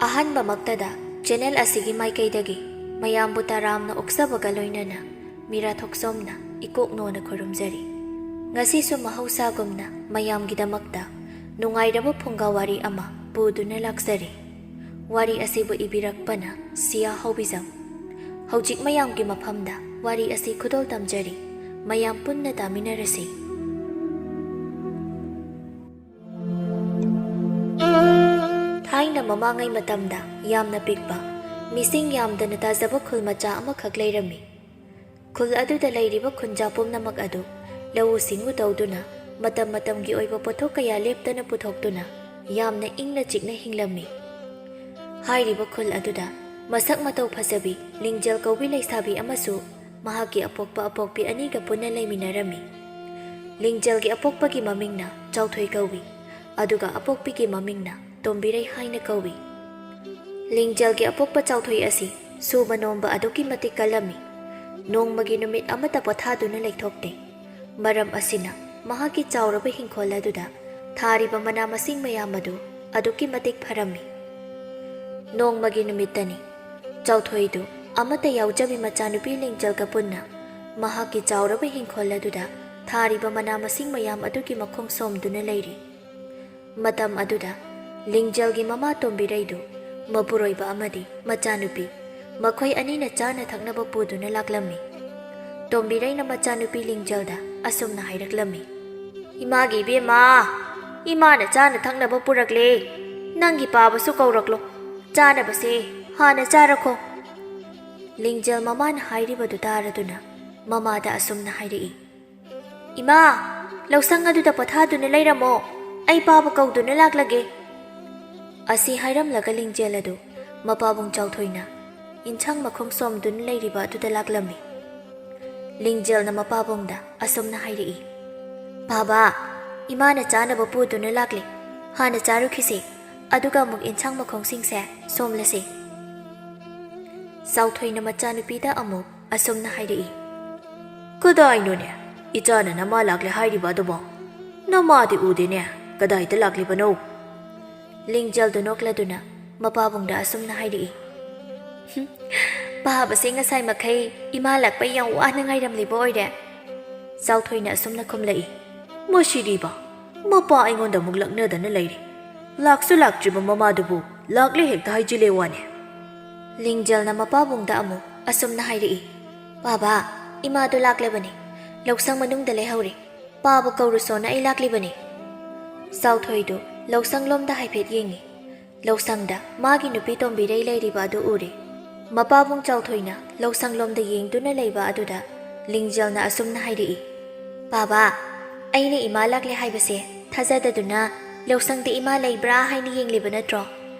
ꯑꯍꯥꯟꯕꯃꯛꯇꯗ channel ꯑꯁꯤꯒꯤ ꯃꯥꯏꯀꯩꯗꯒꯤ ꯃꯌꯥꯝꯕꯨ ꯇꯔꯥꯝꯅ ꯑꯣꯛꯆꯕꯒ ꯂꯣꯏꯅꯅ ꯃꯤꯔꯥ ꯊꯣꯛꯆꯣꯝꯅ ꯏꯀꯣꯛꯅꯣꯅ ꯈꯨꯔꯨꯝꯖꯔꯤ꯫ ꯉꯁꯤꯁꯨ ꯃꯍꯧꯁꯥꯒꯨꯝꯅ ꯃꯌꯥꯝꯒꯤꯗꯃꯛꯇ ꯅꯨꯡꯉꯥꯏꯔꯕ ꯐꯨꯡꯒꯥ ꯋꯥꯔꯤ ꯑꯃ ꯄꯨꯗꯨꯅ ꯂꯥꯛꯆꯔꯤ꯫ ꯋꯥꯔꯤ ꯑꯁꯤꯕꯨ ꯏꯕꯤꯔꯛꯄꯅ ꯍꯥꯏꯕꯤꯖꯝ꯫ ꯍꯧꯖꯤꯛ ꯃꯌꯥꯝꯒꯤ ꯃꯐꯝꯗ ꯋꯥꯔꯤ ꯑꯁꯤ ꯈꯨꯗꯣꯜ ꯇꯝꯖꯔꯤ꯫ ꯃꯌꯥꯝ ꯄꯨꯟꯅ ꯇꯥꯃꯤꯟꯅꯔꯁꯤ꯫ ꯊꯥꯏꯅ ꯃꯃꯥꯡꯉꯩ ꯃꯇꯝꯗ ꯌꯥꯝꯅ ꯄꯤꯛꯄ, ꯃꯤꯁꯤꯡ ꯌꯥꯝꯗꯅ ꯇꯥꯖꯕ ꯈꯨꯜ ꯃꯆꯥ ꯑꯃꯈꯛ ꯂꯩꯔꯝꯃꯤ꯫ ꯈꯨꯜ ꯑꯗꯨꯗ ꯂꯩꯔꯤꯕ ꯈꯨꯟꯖꯥ ꯄꯨꯝꯅꯃꯛ ꯑꯗꯨ ꯂꯧꯎ ꯁꯤꯡꯎ ꯇꯧꯗꯨꯅ ꯃꯇꯝ ꯃꯇꯝꯒꯤ ꯑꯣꯏꯕ ꯄꯣꯠꯊꯣꯛ ꯀꯌꯥ ꯂꯦꯞꯇꯅ ꯄꯨꯊꯣꯛꯇꯨꯅ ꯌꯥꯝꯅ ꯏꯪꯅ ꯆꯤꯛꯅ ꯍꯤꯡꯂꯝꯃꯤ꯫ ꯍꯥꯏꯔꯤꯕ ꯈꯨꯜ ꯑꯗꯨꯗ ꯃꯁꯛ ꯃꯇꯧ ꯐꯖꯕꯤ ꯂꯤꯡꯖꯦꯜ ꯀꯧꯕꯤ ꯂꯩꯁꯥꯕꯤ ꯑꯃꯁꯨ ꯃꯍꯥꯛꯀꯤ ꯑꯄꯣꯛꯄ ꯑꯄꯣꯛꯄꯤ ꯑꯅꯤꯒ ꯄꯨꯟꯅ ꯂꯩꯃꯤꯟꯅꯔꯝꯃꯤ꯫ ꯂꯤꯡꯖꯦꯜꯒꯤ ꯑꯄꯣꯛꯄꯒꯤ ꯃꯃꯤꯡꯅ ꯆꯥꯎꯊꯣꯏ ꯀꯧꯏ, ꯑꯗꯨꯒ ꯑꯄꯣꯛꯄꯤꯒꯤ ꯃꯃꯤꯡꯅ ꯇꯣꯝꯕꯤꯔꯩ ꯍꯥꯏꯅ ꯀꯧꯏ꯫ ꯂꯤꯡꯖꯦꯜꯒꯤ ꯑꯄꯣꯛꯄ ꯆꯥꯎꯊꯣꯏ ꯑꯁꯤ ꯁꯨꯕ ꯅꯣꯝꯕ ꯑꯗꯨꯛꯀꯤ ꯃꯇꯤꯛ ꯀꯜꯂꯝꯃꯤ꯫ ꯅꯣꯡꯃꯒꯤ ꯅꯨꯃꯤꯠ ꯑꯃꯠꯇ ꯄꯣꯊꯥꯗꯨꯅ ꯂꯩꯊꯣꯛꯇꯦ꯫ ꯃꯔꯝ ꯑꯁꯤꯅ ꯃꯍꯥꯛꯀꯤ ꯆꯥꯎꯔꯕ ꯍꯤꯡꯈꯣꯜ ꯑꯗꯨꯗ ꯊꯥꯔꯤꯕ ꯃꯅꯥ ꯃꯁꯤꯡ ꯃꯌꯥꯝ ꯑꯗꯨ ꯑꯗꯨꯛꯀꯤ ꯃꯇꯤꯛ ꯐꯔꯝꯃꯤ꯫ ꯅꯣꯡꯃꯒꯤ ꯅꯨꯃꯤꯠꯇꯅꯤ ꯆꯥꯎꯊꯣꯏꯗꯨ ꯑꯃꯠꯇ ꯌꯥꯎꯖꯕꯤ ꯃꯆꯥꯅꯨꯄꯤ ꯂꯤꯡꯖꯦꯜꯒ ꯄꯨꯟꯅ ꯃꯍꯥꯛꯀꯤ ꯆꯥꯎꯔꯕ ꯍꯤꯡꯈꯣꯜ ꯑꯗꯨꯗ ꯊꯥꯔꯤꯕ ꯃꯅꯥ ꯃꯁꯤꯡ ꯃꯌꯥꯝ ꯑꯗꯨꯒꯤ ꯃꯈꯣꯡ ꯁꯣꯝꯗꯨꯅ ꯂꯩꯔꯤ꯫ ꯃꯇꯝ ꯑꯗꯨꯗ ꯂꯤꯡꯖꯦꯜꯒꯤ ꯃꯃꯥ ꯇꯣꯝꯕꯤꯔꯩꯗꯨ ꯃꯄꯨꯔꯣꯏꯕ ꯑꯃꯗꯤ ꯃꯆꯥꯅꯨꯄꯤ ꯃꯈꯣꯏ ꯑꯅꯤꯅ ꯆꯥꯅ ꯊꯛꯅꯕ ꯄꯨꯗꯨꯅ ꯂꯥꯛꯂꯝꯃꯤ꯫ ꯇꯣꯝꯕꯤꯔꯩꯅ ꯃꯆꯥꯅꯨꯄꯤ ꯂꯤꯡꯖꯦꯜꯗ ꯑꯁꯨꯝꯅ ꯍꯥꯏꯔꯛꯂꯝꯃꯤ, "ꯏꯃꯥꯒꯤ ꯏꯕꯦꯝꯃ, ꯏꯃꯥꯅ ꯆꯥꯅ ꯊꯛꯅꯕ ꯄꯨꯔꯛꯂꯦ꯫ ꯅꯪꯒꯤ ꯄꯥꯕꯁꯨ ꯀꯧꯔꯛꯂꯣ, ꯆꯥꯅꯕꯁꯦ ꯍꯥꯟꯅ ꯆꯥꯔꯈꯣ." ꯂꯤꯡꯖꯦꯜ ꯃꯃꯥꯅ ꯍꯥꯏꯔꯤꯕꯗꯨ ꯇꯥꯔꯗꯨꯅ ꯃꯃꯥꯗ ꯑꯁꯨꯝꯅ ꯍꯥꯏꯔꯛꯏ, "ꯏꯃꯥ, ꯂꯧꯁꯪ ꯑꯗꯨꯗ ꯄꯣꯊꯥꯗꯨꯅ ꯂꯩꯔꯝꯃꯣ, ꯑꯩ ꯄꯥꯕ ꯀꯧꯗꯨꯅ ꯂꯥꯛꯂꯒꯦ." ꯑꯁꯤ ꯍꯥꯏꯔꯝꯂꯒ ꯂꯤꯡꯖꯦꯜ ꯑꯗꯨ ꯃꯄꯥꯕꯨꯡ ꯆꯥꯎꯊꯣꯏꯅ ꯏꯟꯁꯥꯡ ꯃꯈꯣꯡ ꯁꯣꯝꯗꯨꯅ ꯂꯩꯔꯤꯕ ꯑꯗꯨꯗ ꯂꯥꯛꯂꯝꯃꯤ꯫ ꯂꯤꯡꯖꯦꯜꯅ ꯃꯄꯥꯕꯨꯡꯗ ꯑꯁꯨꯝꯅ ꯍꯥꯏꯔꯛꯏ, "ꯕꯥꯕꯥ, ꯏꯃꯥꯅ ꯆꯥꯅꯕ ꯄꯨꯗꯨꯅ ꯂꯥꯛꯂꯦ, ꯍꯥꯟꯅ ꯆꯥꯔꯨꯈꯤꯁꯦ, ꯑꯗꯨꯒ ꯑꯃꯨꯛ ꯏꯟꯁꯥꯡ ꯃꯈꯣꯡꯁꯤꯡꯁꯦ ꯁꯣꯝꯂꯁꯦ." ꯆꯥꯎꯊꯣꯏꯅ ꯃꯆꯥꯅꯨꯄꯤꯗ ꯑꯃꯨꯛ ꯑꯁꯨꯝꯅ ꯍꯥꯏꯔꯛꯏ, "ꯀꯗꯥꯏꯅꯣꯅꯦ ꯏꯆꯥꯅ ꯅꯃꯥ ꯂꯥꯛꯂꯦ ꯍꯥꯏꯔꯤꯕ ꯑꯗꯨꯕꯣ? ꯅꯃꯥꯗꯤ ꯎꯗꯦꯅꯦ, ꯀꯗꯥꯏꯗ ꯂꯥꯛꯂꯤꯕꯅꯣ?" ꯂꯤꯡꯖꯦꯜꯗꯨ ꯅꯣꯛꯂꯗꯨꯅ ꯃꯄꯥꯕꯨꯡꯗ ꯑꯁꯨꯝꯅ ꯍꯥꯏꯔꯛꯏ, "ꯄꯥꯕꯁꯦ ꯉꯁꯥꯏ ꯃꯈꯩ ꯏꯃꯥ ꯂꯥꯛꯄ ꯌꯥꯝ ꯋꯥꯅ ꯉꯥꯏꯔꯝꯂꯤꯕ ꯑꯣꯏꯔꯦ." ꯆꯥꯎꯊꯣꯏꯅ ꯑꯁꯨꯝꯅ ꯈꯨꯝꯂꯛꯏ, "ꯃꯁꯤꯗꯤꯕ ꯃꯄꯥ ꯑꯩꯉꯣꯟꯗ ꯑꯃꯨꯛ ꯂꯛꯅꯗꯅ ꯂꯩꯔꯤ, ꯂꯥꯛꯁꯨ ꯂꯥꯛꯇ꯭ꯔꯤꯕ ꯃꯃꯥꯗꯨꯕꯨ ꯂꯥꯛꯂꯦ ꯍꯦꯛꯇ ꯍꯥꯏꯖꯤꯜꯂꯦ ꯋꯥꯅꯦ." ꯂꯤꯡꯖꯦꯜꯅ ꯃꯄꯥꯕꯨꯡꯗ ꯑꯃꯨꯛ ꯑꯁꯨꯝꯅ ꯍꯥꯏꯔꯛꯏ, "ꯕꯥꯕꯥ, ꯏꯃꯥꯗꯣ ꯂꯥꯛꯂꯕꯅꯤ, ꯂꯧꯁꯪ ꯃꯅꯨꯡꯗ ꯂꯩꯍꯧꯔꯦ, ꯄꯥꯕ ꯀꯧꯔꯨꯁꯣꯅ ꯑꯩ ꯂꯥꯛꯂꯤꯕꯅꯤ." ꯆꯥꯎꯊꯣꯏꯗꯨ ꯂꯧꯁꯪꯂꯣꯝꯗ ꯍꯥꯏꯐꯦꯠ ꯌꯦꯡꯉꯤ꯫ ꯂꯧꯁꯪꯗ ꯃꯥꯒꯤ ꯅꯨꯄꯤ ꯇꯣꯝꯕꯤꯔꯩ ꯂꯩꯔꯤꯕ ꯑꯗꯨ ꯎꯔꯦ꯫ ꯃꯄꯥꯕꯨꯡ ꯆꯥꯎꯊꯣꯏꯅ ꯂꯧꯁꯪꯂꯣꯝꯗ ꯌꯦꯡꯗꯨꯅ ꯂꯩꯕ ꯑꯗꯨꯗ ꯂꯤꯡꯖꯦꯜꯅ ꯑꯁꯨꯝꯅ ꯍꯥꯏꯔꯛꯏ, "ꯕꯥꯕꯥ, ꯑꯩꯅ ꯏꯃꯥ ꯂꯥꯛꯂꯦ ꯍꯥꯏꯕꯁꯦ ꯊꯥꯖꯗꯗꯨꯅ ꯂꯧꯁꯪꯗ ꯏꯃꯥ ꯂꯩꯕ꯭ꯔꯥ ꯍꯥꯏꯅ ꯌꯦꯡꯂꯤꯕ ꯅꯠꯇ꯭ꯔꯣ?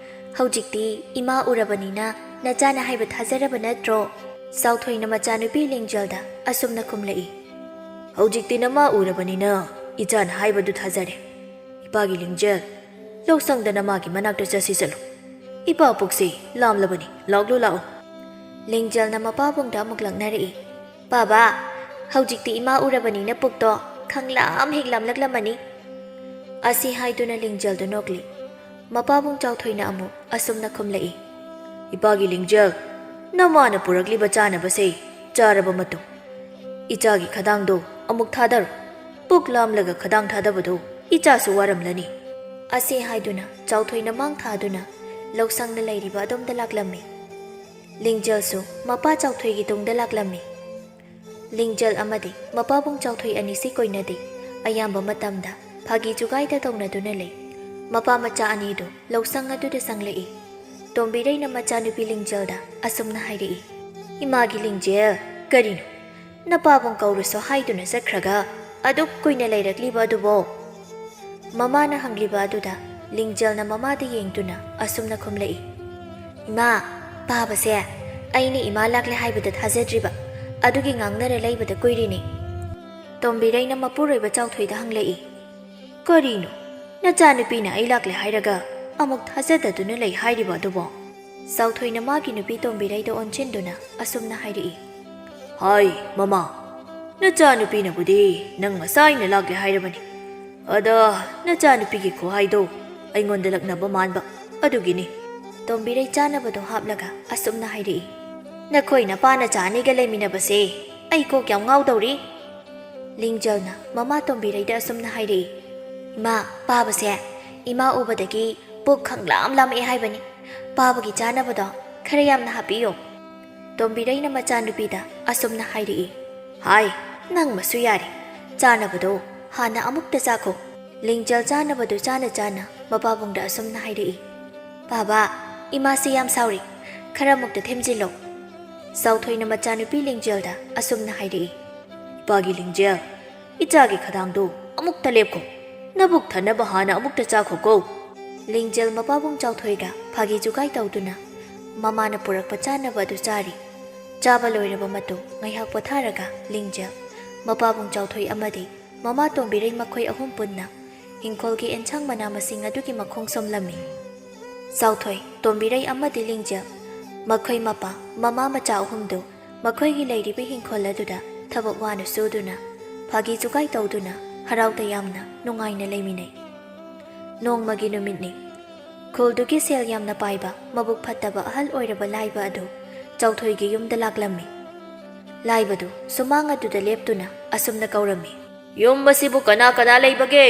ꯍꯧꯖꯤꯛꯇꯤ ꯏꯃꯥ ꯎꯔꯕꯅꯤꯅ ꯅꯆꯥꯅ ꯍꯥꯏꯕ ꯊꯥꯖꯔꯕ ꯅꯠꯇ꯭ꯔꯣ?" ꯆꯥꯎꯊꯣꯏꯅ ꯃꯆꯥꯅꯨꯄꯤ ꯂꯤꯡꯖꯦꯜꯗ ꯑꯁꯨꯝꯅ ꯈꯨꯝꯂꯛꯏ, "ꯍꯧꯖꯤꯛꯇꯤ ꯅꯃꯥ ꯎꯔꯕꯅꯤꯅ ꯏꯆꯥꯅ ꯍꯥꯏꯕꯗꯨ ꯊꯥꯖꯔꯦ꯫ ꯏꯄꯥꯒꯤ ꯂꯤꯡꯖꯦꯜ, ꯂꯧꯁꯪꯗ ꯅꯃꯥꯒꯤ ꯃꯅꯥꯛꯇ ꯆꯠꯁꯤ ꯆꯠꯂꯨ, ꯏꯄꯥ ꯄꯨꯛꯁꯤ ꯂꯥꯝꯂꯕꯅꯤ, ꯂꯥꯛꯂꯨ ꯂꯥꯛꯎ." ꯂꯤꯡꯖꯦꯜꯅ ꯃꯄꯥꯕꯨꯡꯗ ꯑꯃꯨꯛ ꯂꯛꯅꯔꯛꯏ, "ꯕꯥꯕꯥ, ꯍꯧꯖꯤꯛꯇꯤ ꯏꯃꯥ ꯎꯔꯕꯅꯤꯅ ꯄꯨꯛꯇꯣ ꯈꯪꯂꯥꯝ ꯍꯦꯛ ꯂꯥꯝꯂꯛꯂꯝꯃꯅꯤ." ꯑꯁꯤ ꯍꯥꯏꯗꯨꯅ ꯂꯤꯡꯖꯦꯜꯗꯨ ꯅꯣꯛꯂꯤ꯫ ꯃꯄꯥꯕꯨꯡ ꯆꯥꯎꯊꯣꯏꯅ ꯑꯃꯨꯛ ꯑꯁꯨꯝꯅ ꯈꯨꯝꯂꯛꯏ, "ꯏꯄꯥꯒꯤ ꯂꯤꯡꯖꯦꯜ, ꯅꯃꯥꯅ ꯄꯨꯔꯛꯂꯤꯕ ꯆꯥꯅꯕꯁꯦ ꯆꯥꯔꯕ ꯃꯇꯨꯡ ꯏꯆꯥꯒꯤ ꯈꯗꯥꯡꯗꯣ ꯑꯃꯨꯛ ꯊꯥꯗꯔꯣ, ꯄꯨꯛ ꯂꯥꯝꯂꯒ ꯈꯗꯥꯡ ꯊꯥꯗꯕꯗꯣ ꯏꯆꯥꯁꯨ ꯋꯥꯔꯝꯂꯅꯤ." ꯑꯁꯤ ꯍꯥꯏꯗꯨꯅ ꯆꯥꯎꯊꯣꯏꯅ ꯃꯥꯡ ꯊꯥꯗꯨꯅ ꯂꯧꯁꯪꯗ ꯂꯩꯔꯤꯕ ꯑꯗꯣꯝꯗ ꯂꯥꯛꯂꯝꯃꯤ꯫ ꯂꯤꯡꯖꯦꯜꯁꯨ ꯃꯄꯥ ꯆꯥꯎꯊꯣꯏꯒꯤ ꯇꯨꯡꯗ ꯂꯥꯛꯂꯝꯃꯤ꯫ ꯂꯤꯡꯖꯦꯜ ꯑꯃꯗꯤ ꯃꯄꯥꯕꯨꯡ ꯆꯥꯎꯊꯣꯏ ꯑꯅꯤꯁꯤ ꯀꯣꯏꯅꯗꯦ, ꯑꯌꯥꯝꯕ ꯃꯇꯝꯗ ꯐꯥꯒꯤ ꯖꯨꯒꯥꯏꯗ ꯇꯧꯅꯗꯨꯅ ꯂꯩ꯫ ꯃꯄꯥ ꯃꯆꯥ ꯑꯅꯤꯗꯨ ꯂꯧꯁꯪ ꯑꯗꯨꯗ ꯆꯪꯂꯛꯏ꯫ ꯇꯣꯝꯕꯤꯔꯩꯅ ꯃꯆꯥꯅꯨꯄꯤ ꯂꯤꯡꯖꯦꯜꯗ ꯑꯁꯨꯝꯅ ꯍꯥꯏꯔꯛꯏ, "ꯏꯃꯥꯒꯤ ꯂꯤꯡꯖꯦꯜ, ꯀꯔꯤꯅꯣ ꯅꯄꯥꯕꯨꯡ ꯀꯧꯔꯨꯁꯣ ꯍꯥꯏꯗꯨꯅ ꯆꯠꯈ꯭ꯔꯒ ꯑꯗꯨꯛ ꯀꯨꯏꯅ ꯂꯩꯔꯛꯂꯤꯕ ꯑꯗꯨꯕꯣ?" ꯃꯃꯥꯅ ꯍꯪꯂꯤꯕ ꯑꯗꯨꯗ ꯂꯤꯡꯖꯦꯜꯅ ꯃꯃꯥꯗ ꯌꯦꯡꯗꯨꯅ ꯑꯁꯨꯝꯅ ꯈꯨꯝꯂꯛꯏ, "ꯏꯃꯥ, ꯄꯥꯕꯁꯦ ꯑꯩꯅ ꯏꯃꯥ ꯂꯥꯛꯂꯦ ꯍꯥꯏꯕꯗ ꯊꯥꯖꯗ꯭ꯔꯤꯕ, ꯑꯗꯨꯒꯤ ꯉꯥꯡꯅꯔ ꯂꯩꯕꯗ ꯀꯨꯏꯔꯤꯅꯤ." ꯇꯣꯝꯕꯤꯔꯩꯅ ꯃꯄꯨꯔꯣꯏꯕ ꯆꯥꯎꯊꯣꯏꯗ ꯍꯪꯂꯛꯏ, "ꯀꯔꯤꯅꯣ ꯅꯆꯥꯅꯨꯄꯤꯅ ꯑꯩ ꯂꯥꯛꯂꯦ ꯍꯥꯏꯔꯒ ꯑꯃꯨꯛ ꯊꯥꯖꯗꯗꯨꯅ ꯂꯩ ꯍꯥꯏꯔꯤꯕ ꯑꯗꯨꯕꯣ?" ꯆꯥꯎꯊꯣꯏꯅ ꯃꯥꯒꯤ ꯅꯨꯄꯤ ꯇꯣꯝꯕꯤꯔꯩꯗ ꯑꯣꯟꯁꯤꯟꯗꯨꯅ ꯑꯁꯨꯝꯅ ꯍꯥꯏꯔꯛꯏ, "ꯍꯥꯏ ꯃꯃꯥ, ꯅꯆꯥꯅꯨꯄꯤꯅꯕꯨꯗꯤ ꯅꯪ ꯉꯁꯥꯏꯅ ꯂꯥꯛꯂꯦ ꯍꯥꯏꯔꯕꯅꯤ, ꯑꯗ ꯅꯆꯥꯅꯨꯄꯤꯒꯤ ꯈꯨꯍꯥꯏꯗꯣ ꯑꯩꯉꯣꯟꯗ ꯂꯛꯅꯕ ꯃꯥꯟꯕ, ꯑꯗꯨꯒꯤꯅꯤ." ꯇꯣꯝꯕꯤꯔꯩ ꯆꯥꯅꯕꯗꯣ ꯍꯥꯞꯂꯒ ꯑꯁꯨꯝꯅ ꯍꯥꯏꯔꯛꯏ ꯅꯈꯣꯏ ꯅꯄꯥꯅ ꯆꯥꯅꯤꯒ ꯂꯩꯃꯤꯟꯅꯕꯁꯦ ꯑꯩ ꯀꯣꯛ ꯌꯥꯝ ꯉꯥꯎꯗꯧꯔꯤ ꯂꯤꯡꯖꯦꯜꯅ ꯃꯃꯥ ꯇꯣꯝꯕꯤꯔꯩꯗ ꯑꯁꯨꯝꯅ ꯍꯥꯏꯔꯛꯏ ꯏꯃꯥ ꯄꯥꯕꯁꯦ ꯏꯃꯥ ꯎꯕꯗꯒꯤ ꯄꯨꯛ ꯈꯪꯂꯥꯝ ꯂꯥꯝꯃꯛꯑꯦ ꯍꯥꯏꯕꯅꯤ ꯄꯥꯕꯒꯤ ꯆꯥꯅꯕꯗꯣ ꯈꯔ ꯌꯥꯝꯅ ꯍꯥꯞꯄꯤꯌꯣ ꯇꯣꯝꯕꯤꯔꯩꯅ ꯃꯆꯥꯅꯨꯄꯤꯗ ꯑꯁꯨꯝꯅ ꯍꯥꯏꯔꯛꯏ ꯍꯥꯏ ꯅꯪꯃꯁꯨ ꯌꯥꯔꯦ ꯆꯥꯅꯕꯗꯣ ꯍꯥꯟꯅ ꯑꯃꯨꯛꯇ ꯆꯥꯈꯣ ꯂꯤꯡꯖꯦꯜ ꯆꯥꯅꯕꯗꯨ ꯆꯥꯅ ꯆꯥꯅ ꯃꯄꯥꯕꯨꯡꯗ ꯑꯁꯨꯝꯅ ꯍꯥꯏꯔꯛꯏ ꯄꯥꯕꯥ ꯏꯃꯥꯁꯤ ꯌꯥꯝ ꯁꯥꯎꯔꯤ ꯈꯔ ꯃꯨꯛꯇ ꯊꯦꯝꯖꯤꯜꯂꯣ ꯆꯥꯎꯊꯣꯏꯅ ꯃꯆꯥꯅꯨꯄꯤ ꯂꯤꯡꯖꯦꯜꯗ ꯑꯁꯨꯝꯅ ꯍꯥꯏꯔꯛꯏ ꯏꯄꯥꯒꯤ ꯂꯤꯡꯖꯦꯜ ꯏꯆꯥꯒꯤ ꯈꯗꯥꯡꯗꯣ ꯑꯃꯨꯛꯇ ꯂꯦꯞꯈꯣ ꯅꯕꯨꯛ ꯊꯟꯅꯕ ꯍꯥꯟꯅ ꯑꯃꯨꯛꯇ ꯆꯥꯈꯣꯀꯣ ꯂꯤꯡꯖꯦꯜ ꯃꯄꯥꯕꯨꯡ ꯆꯥꯎꯊꯣꯏꯒ ꯐꯥꯒꯤ ꯖꯨꯒꯥꯏ ꯇꯧꯗꯨꯅ ꯃꯃꯥꯅ ꯄꯨꯔꯛꯄ ꯆꯥꯅꯕ ꯑꯗꯨ ꯆꯥꯔꯤ ꯆꯥꯕ ꯂꯣꯏꯔꯕ ꯃꯇꯨꯡ ꯉꯥꯏꯍꯥꯛ ꯄꯣꯊꯥꯔꯒ ꯂꯤꯡꯖꯦꯜ ꯃꯄꯥꯕꯨꯡ ꯆꯥꯎꯊꯣꯏ ꯑꯃꯗꯤ ꯃꯃꯥ ꯇꯣꯝꯕꯤꯔꯩ ꯃꯈꯣꯏ ꯑꯍꯨꯝ ꯄꯨꯟꯅ ꯍꯤꯡꯈꯣꯜꯒꯤ ꯑꯦꯟꯁꯥꯡ ꯃꯅꯥ ꯃꯁꯤꯡ ꯑꯗꯨꯒꯤ ꯃꯈꯣꯡ ꯁꯣꯝꯂꯝꯃꯤ ꯆꯥꯎꯊꯣꯏ ꯇꯣꯝꯕꯤꯔꯩ ꯑꯃꯗꯤ ꯂꯤꯡꯖꯦꯜ ꯃꯈꯣꯏ ꯃꯄꯥ ꯃꯃꯥ ꯃꯆꯥ ꯑꯍꯨꯝꯗꯨ ꯃꯈꯣꯏꯒꯤ ꯂꯩꯔꯤꯕ ꯍꯤꯡꯈꯣꯜ ꯑꯗꯨꯗ ꯊꯕꯛ ꯋꯥꯅ ꯁꯨꯗꯨꯅ ꯐꯥꯒꯤ ꯖꯨꯒꯥꯏ ꯇꯧꯗꯨꯅ ꯍꯔꯥꯎ ꯇꯌꯥꯝꯅ ꯅꯨꯡꯉꯥꯏꯅ ꯂꯩꯃꯤꯟꯅꯩ ꯅꯣꯡꯃꯒꯤ ꯅꯨꯃꯤꯠꯅꯤ ꯈꯨꯜꯗꯨꯒꯤ ꯁꯦꯜ ꯌꯥꯝꯅ ꯄꯥꯏꯕ ꯃꯕꯨꯛ ꯐꯠꯇꯕ ꯑꯍꯜ ꯑꯣꯏꯔꯕ ꯂꯥꯏꯕ ꯑꯗꯨ ꯆꯥꯎꯊꯣꯏꯒꯤ ꯌꯨꯝꯗ ꯂꯥꯛꯂꯝꯃꯤ ꯂꯥꯏꯕꯗꯨ ꯁꯨꯃꯥꯡ ꯑꯗꯨꯗ ꯂꯦꯞꯇꯨꯅ ꯑꯁꯨꯝꯅ ꯀꯧꯔꯝꯃꯤ ꯌꯨꯝ ꯑꯁꯤꯕꯨ ꯀꯅꯥ ꯀꯅꯥ ꯂꯩꯕꯒꯦ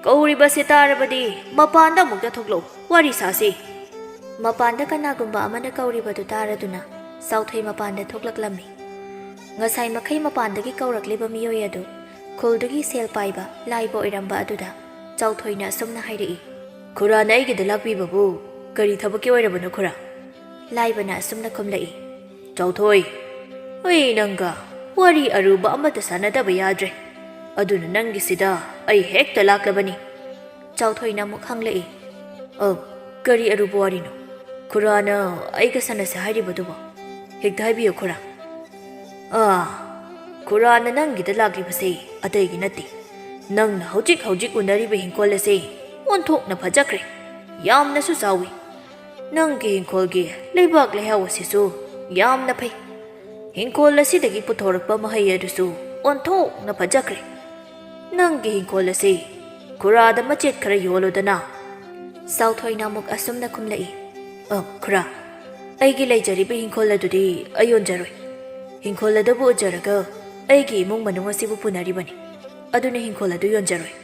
ꯀꯧꯔꯤꯕꯁꯤ ꯇꯥꯔꯕꯗꯤ ꯃꯄꯥꯟꯗ ꯑꯃꯨꯛꯇ ꯊꯣꯛꯂꯛꯎ ꯋꯥꯔꯤ ꯁꯥꯁꯤ ꯃꯄꯥꯟꯗ ꯀꯅꯥꯒꯨꯝꯕ ꯑꯃꯅ ꯀꯧꯔꯤꯕꯗꯨ ꯇꯥꯔꯗꯨꯅ ꯆꯥꯎꯊꯣꯏ ꯃꯄꯥꯟꯗ ꯊꯣꯛꯂꯛꯂꯝꯃꯤ ꯉꯁꯥꯏ ꯃꯈꯩ ꯃꯄꯥꯟꯗꯒꯤ ꯀꯧꯔꯛꯂꯤꯕ ꯃꯤꯑꯣꯏ ꯑꯗꯨ ꯈꯨꯜꯗꯨꯒꯤ ꯁꯦꯜ ꯄꯥꯏꯕ ꯂꯥꯏꯕ ꯑꯣꯏꯔꯝꯕ ꯑꯗꯨꯗ ꯆꯥꯎꯊꯣꯏꯅ ꯑꯁꯨꯝꯅ ꯍꯥꯏꯔꯛꯏ ꯈꯨꯔꯥꯅ ꯑꯩꯒꯤꯗ ꯂꯥꯛꯄꯤꯕꯕꯨ ꯀꯔꯤ ꯊꯕꯛꯀꯤ ꯑꯣꯏꯔꯕꯅꯣ ꯈꯨꯔꯥ ꯂꯥꯏꯕꯅ ꯑꯁꯨꯝꯅ ꯈꯨꯝꯂꯛꯏ ꯆꯥꯎꯊꯣꯏ ꯑꯩ ꯅꯪꯒ ꯋꯥꯔꯤ ꯑꯔꯨꯕ ꯑꯃꯠꯇ ꯁꯥꯟꯅꯗꯕ ꯌꯥꯗ꯭ꯔꯦ ꯑꯗꯨꯅ ꯅꯪꯒꯤꯁꯤꯗ ꯑꯩ ꯍꯦꯛꯇ ꯂꯥꯛꯂꯕꯅꯤ ꯆꯥꯎꯊꯣꯏꯅ ꯑꯃꯨꯛ ꯍꯪꯂꯛꯏ ꯀꯔꯤ ꯑꯔꯨꯕ ꯋꯥꯔꯤꯅꯣ ꯈꯨꯔꯥꯅ ꯑꯩꯒ ꯁꯥꯟꯅꯁꯦ ꯍꯥꯏꯔꯤꯕꯗꯨꯕꯣ ꯍꯦꯛꯇ ꯍꯥꯏꯕꯤꯌꯨ ꯈꯨꯔꯥ ꯈꯨꯔꯥꯅ ꯅꯪꯒꯤꯗ ꯂꯥꯛꯂꯤꯕꯁꯦ ꯑꯇꯩꯒꯤ ꯅꯠꯇꯦ ꯅꯪꯅ ꯍꯧꯖꯤꯛ ꯎꯅꯔꯤꯕ ꯍꯤꯡꯈꯣꯜ ꯑꯁꯤ ꯑꯣꯟꯊꯣꯛꯅ ꯐꯖꯈ꯭ꯔꯦ ꯌꯥꯝꯅꯁꯨ ꯆꯥꯎꯏ ꯅꯪꯒꯤ ꯍꯤꯡꯈꯣꯜꯒꯤ ꯂꯩꯕꯥꯛ ꯂꯩꯍꯥꯎ ꯑꯁꯤꯁꯨ ꯌꯥꯝꯅ ꯐꯩ ꯍꯤꯡꯈꯣꯜ ꯑꯁꯤꯗꯒꯤ ꯄꯨꯊꯣꯔꯛꯄ ꯃꯍꯩ ꯑꯗꯨꯁꯨ ꯑꯣꯟꯊꯣꯛꯅ ꯐꯖꯈ꯭ꯔꯦ ꯅꯪꯒꯤ ꯍꯤꯡꯈꯣꯜ ꯑꯁꯤ ꯈꯨꯔꯥꯗ ꯃꯆꯦꯠ ꯈꯔ ꯌꯣꯜꯂꯨꯗꯅ ꯆꯥꯎꯊꯣꯏꯅ ꯑꯃꯨꯛ ꯑꯁꯨꯝꯅ ꯈꯨꯝꯂꯛꯏ ꯈꯨꯔꯥ ꯑꯩꯒꯤ ꯂꯩꯖꯔꯤꯕ ꯍꯤꯡꯈꯣꯜ ꯑꯗꯨꯗꯤ ꯑꯩ ꯌꯣꯟꯖꯔꯣꯏ ꯍꯤꯡꯈꯣꯜ ꯑꯗꯨꯕꯨ ꯎꯖꯔꯒ ꯑꯩꯒꯤ ꯏꯃꯨꯡ ꯃꯅꯨꯡ ꯑꯁꯤꯕꯨ ꯄꯨꯅꯔꯤꯕꯅꯤ ꯑꯗꯨꯅ ꯍꯤꯡꯈꯣꯜ ꯑꯗꯨ ꯌꯣꯟꯖꯔꯣꯏ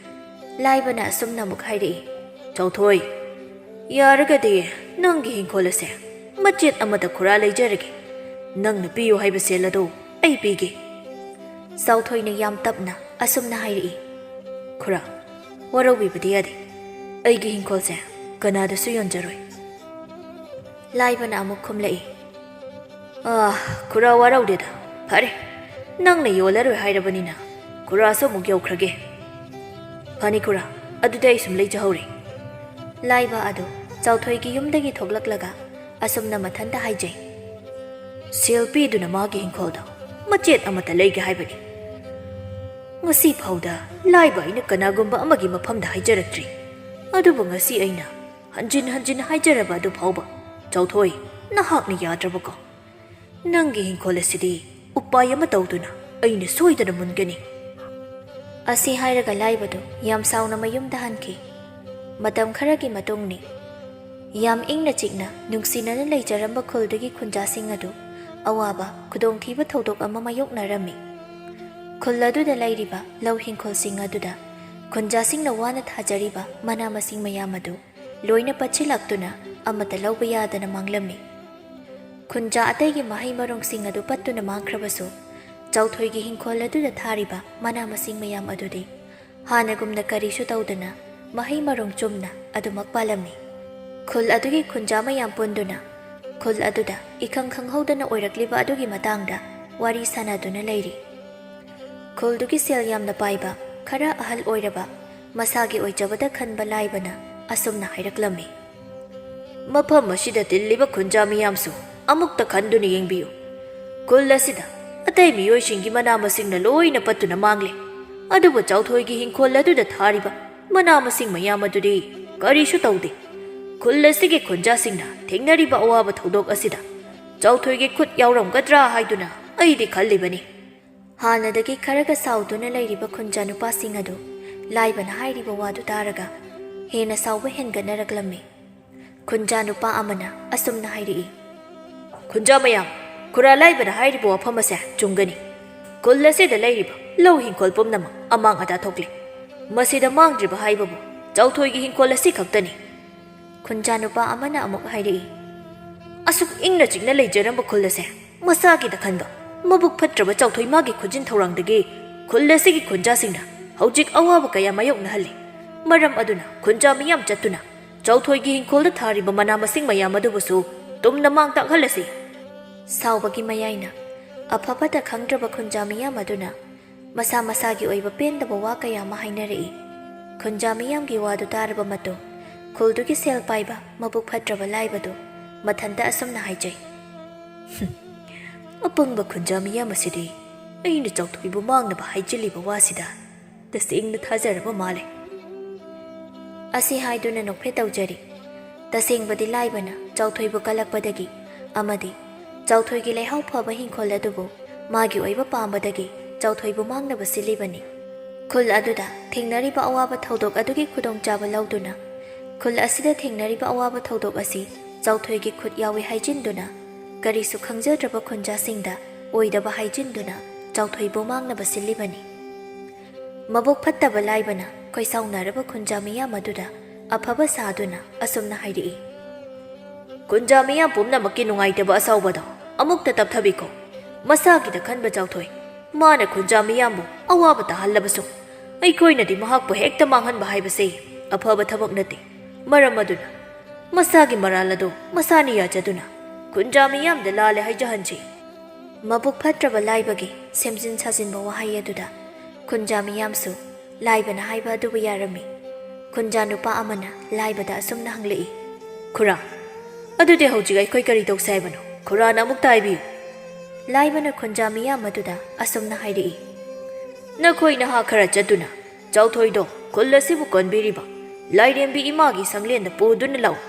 ꯂꯥꯏꯕꯅ ꯑꯁꯨꯝꯅ ꯑꯃꯨꯛ ꯍꯥꯏꯔꯛꯏ ꯆꯥꯎꯊꯣꯏ ꯌꯥꯔꯒꯗꯤ ꯅꯪꯒꯤ ꯍꯤꯡꯈꯣꯜ ꯑꯁꯦ ꯃꯆꯦꯠ ꯑꯃꯗ ꯈꯨꯔꯥ ꯂꯩꯖꯔꯒꯦ ꯅꯪꯅ ꯄꯤꯌꯨ ꯍꯥꯏꯕ ꯁꯦꯜ ꯑꯗꯨ ꯑꯩ ꯄꯤꯒꯦ ꯆꯥꯎꯊꯣꯏꯅ ꯌꯥꯝ ꯇꯞꯅ ꯑꯁꯨꯝꯅ ꯍꯥꯏꯔꯛꯏ ꯈꯨꯔꯥ ꯋꯥꯔꯧꯕꯤꯕꯗꯤ ꯌꯥꯗꯦ ꯑꯩꯒꯤ ꯍꯤꯡꯈꯣꯜꯁꯦ ꯀꯅꯥꯗꯁꯨ ꯌꯣꯟꯖꯔꯣꯏ ꯂꯥꯏꯕꯅ ꯑꯃꯨꯛ ꯈꯨꯝꯂꯛꯏ ꯈꯨꯔꯥ ꯋꯥꯔꯧꯗꯦꯗ ꯐꯔꯦ ꯅꯪꯅ ꯌꯣꯜꯂꯔꯣꯏ ꯍꯥꯏꯔꯕꯅꯤꯅ ꯈꯨꯔꯥꯁꯨ ꯑꯃꯨꯛ ꯌꯧꯈ꯭ꯔꯒꯦ ꯐꯅꯤ ꯈꯨꯔꯥ ꯑꯗꯨꯗꯤ ꯑꯩ ꯁꯨꯝ ꯂꯩꯖꯍꯧꯔꯦ ꯂꯥꯏꯕ ꯑꯗꯨ ꯆꯥꯎꯊꯣꯏꯒꯤ ꯌꯨꯝꯗꯒꯤ ꯊꯣꯛꯂꯛꯂꯒ ꯑꯁꯨꯝꯅ ꯃꯊꯟꯇ ꯍꯥꯏꯖꯩ ꯁꯦꯜ ꯄꯤꯗꯨꯅ ꯃꯥꯒꯤ ꯍꯤꯡꯈꯣꯜꯗ ꯃꯆꯦꯠ ꯑꯃꯠꯇ ꯂꯩꯒꯦ ꯍꯥꯏꯕꯅꯤ ꯉꯁꯤ ꯐꯥꯎꯗ ꯂꯥꯏꯕ ꯑꯩꯅ ꯀꯅꯥꯒꯨꯝꯕ ꯑꯃꯒꯤ ꯃꯐꯝꯗ ꯍꯥꯏꯖꯔꯛꯇ꯭ꯔꯤ ꯑꯗꯨꯕꯨ ꯉꯁꯤ ꯑꯩꯅ ꯍꯟꯖꯤꯟ ꯍꯟꯖꯤꯟ ꯍꯥꯏꯖꯔꯕ ꯑꯗꯨ ꯐꯥꯎꯕ ꯆꯥꯎꯊꯣꯏ ꯅꯍꯥꯛꯅ ꯌꯥꯗ꯭ꯔꯕꯀꯣ ꯅꯪꯒꯤ ꯍꯤꯡꯈꯣꯜ ꯑꯁꯤꯗꯤ ꯎꯄꯥꯏ ꯑꯃ ꯇꯧꯗꯨꯅ ꯑꯩꯅ ꯁꯣꯏꯗꯅ ꯃꯨꯟꯒꯅꯤ ꯑꯁꯤ ꯍꯥꯏꯔꯒ ꯂꯥꯏꯕꯗꯨ ꯌꯥꯝ ꯁꯥꯎꯅ ꯃꯌꯨꯝꯗ ꯍꯟꯈꯤ ꯃꯇꯝ ꯈꯔꯒꯤ ꯃꯇꯨꯡꯅꯤ ꯌꯥꯝ ꯏꯪꯅ ꯆꯤꯛꯅ ꯅꯨꯡꯁꯤꯅꯅ ꯂꯩꯖꯔꯝꯕ ꯈꯨꯜꯗꯨꯒꯤ ꯈꯨꯟꯖꯥꯁꯤꯡ ꯑꯗꯨ ꯑꯋꯥꯕ ꯈꯨꯗꯣꯡꯊꯤꯕ ꯊꯧꯗꯣꯛ ꯑꯃ ꯃꯥꯌꯣꯛꯅꯔꯝꯃꯤ ꯈꯨꯜ ꯑꯗꯨꯗ ꯂꯩꯔꯤꯕ ꯂꯧ ꯍꯤꯡꯈꯣꯜꯁꯤꯡ ꯑꯗꯨꯗ ꯈꯨꯟꯖꯥꯁꯤꯡꯅ ꯋꯥꯅ ꯊꯥꯖꯔꯤꯕ ꯃꯅꯥ ꯃꯁꯤꯡ ꯃꯌꯥꯝ ꯑꯗꯨ ꯂꯣꯏꯅ ꯄꯠꯁꯤꯜꯂꯛꯇꯨꯅ ꯑꯃꯠꯇ ꯂꯧꯕ ꯌꯥꯗꯅ ꯃꯥꯡꯂꯝꯃꯤ ꯈꯨꯟꯖꯥ ꯑꯇꯩꯒꯤ ꯃꯍꯩ ꯃꯔꯣꯡꯁꯤꯡ ꯑꯗꯨ ꯄꯠꯇꯨꯅ ꯃꯥꯡꯈ꯭ꯔꯕꯁꯨ ꯆꯥꯎꯊꯣꯏꯒꯤ ꯍꯤꯡꯈꯣꯜ ꯑꯗꯨꯗ ꯊꯥꯔꯤꯕ ꯃꯅꯥ ꯃꯁꯤꯡ ꯃꯌꯥꯝ ꯑꯗꯨꯗꯤ ꯍꯥꯟꯅꯒꯨꯝꯅ ꯀꯔꯤꯁꯨ ꯇꯧꯗꯅ ꯃꯍꯩ ꯃꯔꯣꯡ ꯆꯨꯝꯅ ꯑꯗꯨꯃꯛ ꯄꯥꯜꯂꯝꯃꯤ ꯈꯨꯜ ꯑꯗꯨꯒꯤ ꯈꯨꯟꯖꯥ ꯃꯌꯥꯝ ꯄꯨꯟꯗꯨꯅ ꯈꯨꯜ ꯑꯗꯨꯗ ꯏꯈꯪ ꯈꯪꯍꯧꯗꯅ ꯑꯣꯏꯔꯛꯂꯤꯕ ꯑꯗꯨꯒꯤ ꯃꯇꯥꯡꯗ ꯋꯥꯔꯤ ꯁꯥꯅꯗꯨꯅ ꯂꯩꯔꯤ ꯈꯨꯜꯗꯨꯒꯤ ꯁꯦꯜ ꯌꯥꯝꯅ パイꯕ ꯈꯔ ꯑꯍꯜ ꯑꯣꯏꯔꯕ ꯃꯁꯥꯒꯤ ꯑꯣꯏꯖꯕꯗ ꯈꯟꯕ ꯂꯥꯏꯕꯅ ꯑꯁꯨꯝꯅ ꯍꯥꯏꯔꯛꯂꯝꯃꯤ ꯃꯐꯝ ꯑꯁꯤꯗ ꯇꯤꯜꯂꯤꯕ ꯈꯨꯟꯖꯥ ꯃꯤꯌꯥꯝꯁꯨ ꯑꯃꯨꯛꯇ ꯈꯟꯗꯨꯅ ꯌꯦꯡꯕꯤꯌꯨ ꯈꯨꯜ ꯑꯁꯤꯗ ꯑꯇꯩ ꯃꯤꯑꯣꯏꯁꯤꯡꯒꯤ ꯃꯅꯥ ꯃꯁꯤꯡꯅ ꯂꯣꯏꯅ ꯄꯠꯇꯨꯅ ꯃꯥꯡꯂꯦ ꯑꯗꯨꯕꯨ ꯆꯥꯎꯊꯣꯏꯒꯤ ꯍꯤꯡꯈꯣꯜ ꯑꯗꯨꯗ ꯊꯥꯔꯤꯕ ꯃꯅꯥ ꯃꯁꯤꯡ ꯃꯌꯥꯝ ꯑꯗꯨꯗꯤ ꯀꯔꯤꯁꯨ ꯇꯧꯗꯦ ꯈꯨꯜ ꯑꯁꯤꯒꯤ ꯈꯨꯟꯖꯥꯁꯤꯡꯅ ꯊꯦꯡꯅꯔꯤꯕ ꯑꯋꯥꯕ ꯊꯧꯗꯣꯛ ꯑꯁꯤꯗ ꯆꯥꯎꯊꯣꯏꯒꯤ ꯈꯨꯠ ꯌꯥꯎꯔꯝꯒꯗ꯭ꯔꯥ ꯍꯥꯏꯗꯨꯅ ꯑꯩꯗꯤ ꯈꯜꯂꯤꯕꯅꯤ ꯍꯥꯟꯅꯗꯒꯤ ꯈꯔꯒ ꯁꯥꯎꯗꯨꯅ ꯂꯩꯔꯤꯕ ꯈꯨꯟꯖꯥ ꯅꯨꯄꯥꯁꯤꯡ ꯑꯗꯨ ꯂꯥꯏꯕꯅ ꯍꯥꯏꯔꯤꯕ ꯋꯥꯗꯨ ꯇꯥꯔꯒ ꯍꯦꯟꯅ ꯁꯥꯎꯕ ꯍꯦꯟꯒꯠꯅꯔꯛꯂꯝꯃꯤ ꯈꯨꯟꯖꯥ ꯅꯨꯄꯥ ꯑꯃꯅ ꯑꯁꯨꯝꯅ ꯍꯥꯏꯔꯛꯏ꯫ ꯈꯨꯟꯖꯥ ꯃꯌꯥꯝ, ꯈꯨꯔꯥ ꯂꯥꯏꯕꯅ ꯍꯥꯏꯔꯤꯕ ꯋꯥꯐꯝ ꯑꯁꯦ ꯆꯨꯝꯒꯅꯤ꯫ ꯈꯨꯜ ꯑꯁꯤꯗ ꯂꯩꯔꯤꯕ ꯂꯧ ꯍꯤꯡꯈꯣꯜ ꯄꯨꯝꯅꯃꯛ ꯑꯃꯥꯡ ꯑꯇꯥ ꯊꯣꯛꯂꯤ꯫ ꯃꯁꯤꯗ ꯃꯥꯡꯗ꯭ꯔꯤꯕ ꯍꯥꯏꯕꯕꯨ ꯆꯥꯎꯊꯣꯏꯒꯤ ꯍꯤꯡꯈꯣꯜ ꯑꯁꯤ ꯈꯛꯇꯅꯤ꯫ ꯈꯨꯟꯖꯥ ꯅꯨꯄꯥ ꯑꯃꯅ ꯑꯃꯨꯛ ꯍꯥꯏꯔꯛꯏ꯫ ꯑꯁꯨꯛ ꯏꯪꯅ ꯆꯤꯛꯅ ꯂꯩꯖꯔꯝꯕ ꯈꯨꯜ ꯑꯁꯦ ꯃꯁꯥꯒꯤꯗ ꯈꯟꯕ ꯃꯕꯨꯛ ꯐꯠꯇ꯭ꯔꯕ ꯆꯥꯎꯊꯣꯏ ꯃꯥꯒꯤ ꯈꯨꯖꯤꯟ ꯊꯧꯔꯥꯡꯗꯒꯤ ꯈꯨꯜ ꯑꯁꯤꯒꯤ ꯈꯨꯟꯖꯥꯁꯤꯡꯅ ꯍꯧꯖꯤꯛ ꯑꯋꯥꯕ ꯀꯌꯥ ꯃꯥꯌꯣꯛꯅꯍꯜꯂꯤ꯫ ꯃꯔꯝ ꯑꯗꯨꯅ ꯈꯨꯟꯖꯥ ꯃꯤꯌꯥꯝ ꯆꯠꯇꯨꯅ ꯆꯥꯎꯊꯣꯏꯒꯤ ꯍꯤꯡꯈꯣꯜꯗ ꯊꯥꯔꯤꯕ ꯃꯅꯥ ꯃꯁꯤꯡ ꯃꯌꯥꯝ ꯑꯗꯨꯕꯨꯁꯨ ꯇꯨꯝꯅ ꯃꯥꯡ ꯇꯥꯛꯍꯜꯂꯁꯤ꯫ ꯁꯥꯎꯕꯒꯤ ꯃꯌꯥꯏꯅ ꯑꯐꯕꯇ ꯈꯪꯗ꯭ꯔꯕ ꯈꯨꯟꯖꯥ ꯃꯤꯌꯥꯝ ꯑꯗꯨꯅ ꯃꯁꯥ ꯃꯁꯥꯒꯤ ꯑꯣꯏꯕ ꯄꯦꯟꯗꯕ ꯋꯥ ꯀꯌꯥ ꯑꯃ ꯍꯥꯏꯅꯔꯛꯏ꯫ ꯈꯨꯟꯖꯥ ꯃꯤꯌꯥꯝꯒꯤ ꯋꯥꯗꯨ ꯇꯥꯔꯕ ꯃꯇꯨꯡ ꯈꯨꯜꯗꯨꯒꯤ ꯁꯦꯜ ꯄꯥꯏꯕ ꯃꯕꯨꯛ ꯐꯠꯇ꯭ꯔꯕ ꯂꯥꯏꯕꯗꯨ ꯃꯊꯟꯇ ꯑꯁꯨꯝꯅ ꯍꯥꯏꯖꯩ꯫ ꯑꯄꯪꯕ ꯈꯨꯟꯖꯥ ꯃꯤꯌꯥꯝ ꯑꯁꯤꯗꯤ ꯑꯩꯅ ꯆꯥꯎꯊꯣꯏꯕꯨ ꯃꯥꯡꯅꯕ ꯍꯥꯏꯖꯤꯜꯂꯤꯕ ꯋꯥꯁꯤꯗ ꯇꯁꯦꯡꯅ ꯊꯥꯖꯔꯕ ꯃꯥꯜꯂꯦ꯫ ꯑꯁꯤ ꯍꯥꯏꯗꯨꯅ ꯅꯣꯛꯐꯦꯠ ꯇꯧꯖꯔꯤ꯫ ꯇꯁꯦꯡꯕꯗꯤ ꯂꯥꯏꯕꯅ ꯆꯥꯎꯊꯣꯏꯕꯨ ꯀꯜꯂꯛꯄꯗꯒꯤ ꯑꯃꯗꯤ ꯆꯥꯎꯊꯣꯏꯒꯤ ꯂꯩꯍꯥꯎ ꯐꯕ ꯍꯤꯡꯈꯣꯜ ꯑꯗꯨꯕꯨ ꯃꯥꯒꯤ ꯑꯣꯏꯕ ꯄꯥꯝꯕꯗꯒꯤ ꯆꯥꯎꯊꯣꯏꯕꯨ ꯃꯥꯡꯅꯕ ꯁꯤꯜꯂꯤꯕꯅꯤ꯫ ꯈꯨꯜ ꯑꯗꯨꯗ ꯊꯦꯡꯅꯔꯤꯕ ꯑꯋꯥꯕ ꯊꯧꯗꯣꯛ ꯑꯗꯨꯒꯤ ꯈꯨꯗꯣꯡꯆꯥꯕ ꯂꯧꯗꯨꯅ ꯈꯨꯜ ꯑꯁꯤꯗ ꯊꯦꯡꯅꯔꯤꯕ ꯑꯋꯥꯕ ꯊꯧꯗꯣꯛ ꯑꯁꯤ ꯆꯥꯎꯊꯣꯏꯒꯤ ꯈꯨꯠ ꯌꯥꯎꯏ ꯍꯥꯏꯖꯤꯟꯗꯨꯅ ꯀꯔꯤꯁꯨ ꯈꯪꯖꯗ꯭ꯔꯕ ꯈꯨꯟꯖꯥꯁꯤꯡꯗ ꯑꯣꯏꯗꯕ ꯍꯥꯏꯖꯤꯟꯗꯨꯅ ꯆꯥꯎꯊꯣꯏꯕꯨ ꯃꯥꯡꯅꯕ ꯁꯤꯜꯂꯤꯕꯅꯤ꯫ ꯃꯕꯨꯛ ꯐꯠꯇꯕ ꯂꯥꯏꯕꯅ ꯈꯣꯏꯁꯥꯎꯅꯔꯕ ꯈꯨꯟꯖꯥ ꯃꯤꯌꯥꯝ ꯑꯗꯨꯗ ꯑꯐꯕ ꯁꯥꯗꯨꯅ ꯑꯁꯨꯝꯅ ꯍꯥꯏꯔꯛꯏ꯫ ꯈꯨꯟꯖꯥ ꯃꯤꯌꯥꯝ ꯄꯨꯝꯅꯃꯛꯀꯤ ꯅꯨꯡꯉꯥꯏꯇꯕ ꯑꯁꯥꯎꯕꯗꯣ ꯑꯃꯨꯛꯇ ꯇꯞꯊꯕꯤꯈꯣ꯫ ꯃꯁꯥꯒꯤꯗ ꯈꯟꯕ ꯆꯥꯎꯊꯣꯏ ꯃꯥꯅ ꯈꯨꯟꯖꯥ ꯃꯤꯌꯥꯝꯕꯨ ꯑꯋꯥꯕ ꯇꯥꯍꯜꯂꯕꯁꯨ ꯑꯩꯈꯣꯏꯅꯗꯤ ꯃꯍꯥꯛꯄꯨ ꯍꯦꯛꯇ ꯃꯥꯡꯍꯟꯕ ꯍꯥꯏꯕꯁꯦ ꯑꯐꯕ ꯊꯕꯛ ꯅꯠꯇꯦ꯫ ꯃꯔꯝ ꯑꯗꯨꯅ ꯃꯁꯥꯒꯤ ꯃꯔꯥꯜ ꯑꯗꯨ ꯃꯁꯥꯅ ꯌꯥꯖꯗꯨꯅ ꯈꯨꯟꯖꯥ ꯃꯤꯌꯥꯝꯗ ꯂꯥꯜꯂꯦ ꯍꯥꯏꯖꯍꯟꯁꯤ꯫ ꯃꯕꯨꯛ ꯐꯠꯇ꯭ꯔꯕ ꯂꯥꯏꯕꯒꯤ ꯁꯦꯝꯖꯤꯟ ꯁꯥꯖꯤꯟꯕ ꯋꯥꯍꯩ ꯑꯗꯨꯗ ꯈꯨꯟꯖꯥ ꯃꯤꯌꯥꯝꯁꯨ ꯂꯥꯏꯕꯅ ꯍꯥꯏꯕ ꯑꯗꯨꯕꯨ ꯌꯥꯔꯝꯃꯤ꯫ ꯈꯨꯟꯖꯥ ꯅꯨꯄꯥ ꯑꯃꯅ ꯂꯥꯏꯕꯗ ꯑꯁꯨꯝꯅ ꯍꯪꯂꯛꯏ꯫ ꯈꯨꯔꯥ, ꯑꯗꯨꯗꯤ ꯍꯧꯖꯤꯛ ꯑꯩꯈꯣꯏ ꯀꯔꯤ ꯇꯧꯁꯦ ꯍꯥꯏꯕꯅꯣ? ꯈꯨꯔꯥꯅ ꯑꯃꯨꯛꯇ ꯍꯥꯏꯕꯤꯌꯨ꯫ ꯂꯥꯏꯕꯅ ꯈꯨꯟꯖꯥ ꯃꯤꯌꯥꯝ ꯑꯗꯨꯗ ꯑꯁꯨꯝꯅ ꯍꯥꯏꯔꯛꯏ꯫ ꯅꯈꯣꯏ ꯅꯍꯥ ꯈꯔ ꯆꯠꯇꯨꯅ ꯆꯥꯎꯊꯣꯏꯗꯣ ꯈꯨꯜ ꯑꯁꯤꯕꯨ ꯀꯣꯟꯕꯤꯔꯤꯕ ꯂꯥꯏꯔꯦꯝꯕꯤ ꯏꯃꯥꯒꯤ ꯁꯪꯂꯦꯟꯗ ꯄꯨꯗꯨꯅ ꯂꯥꯛꯎ꯫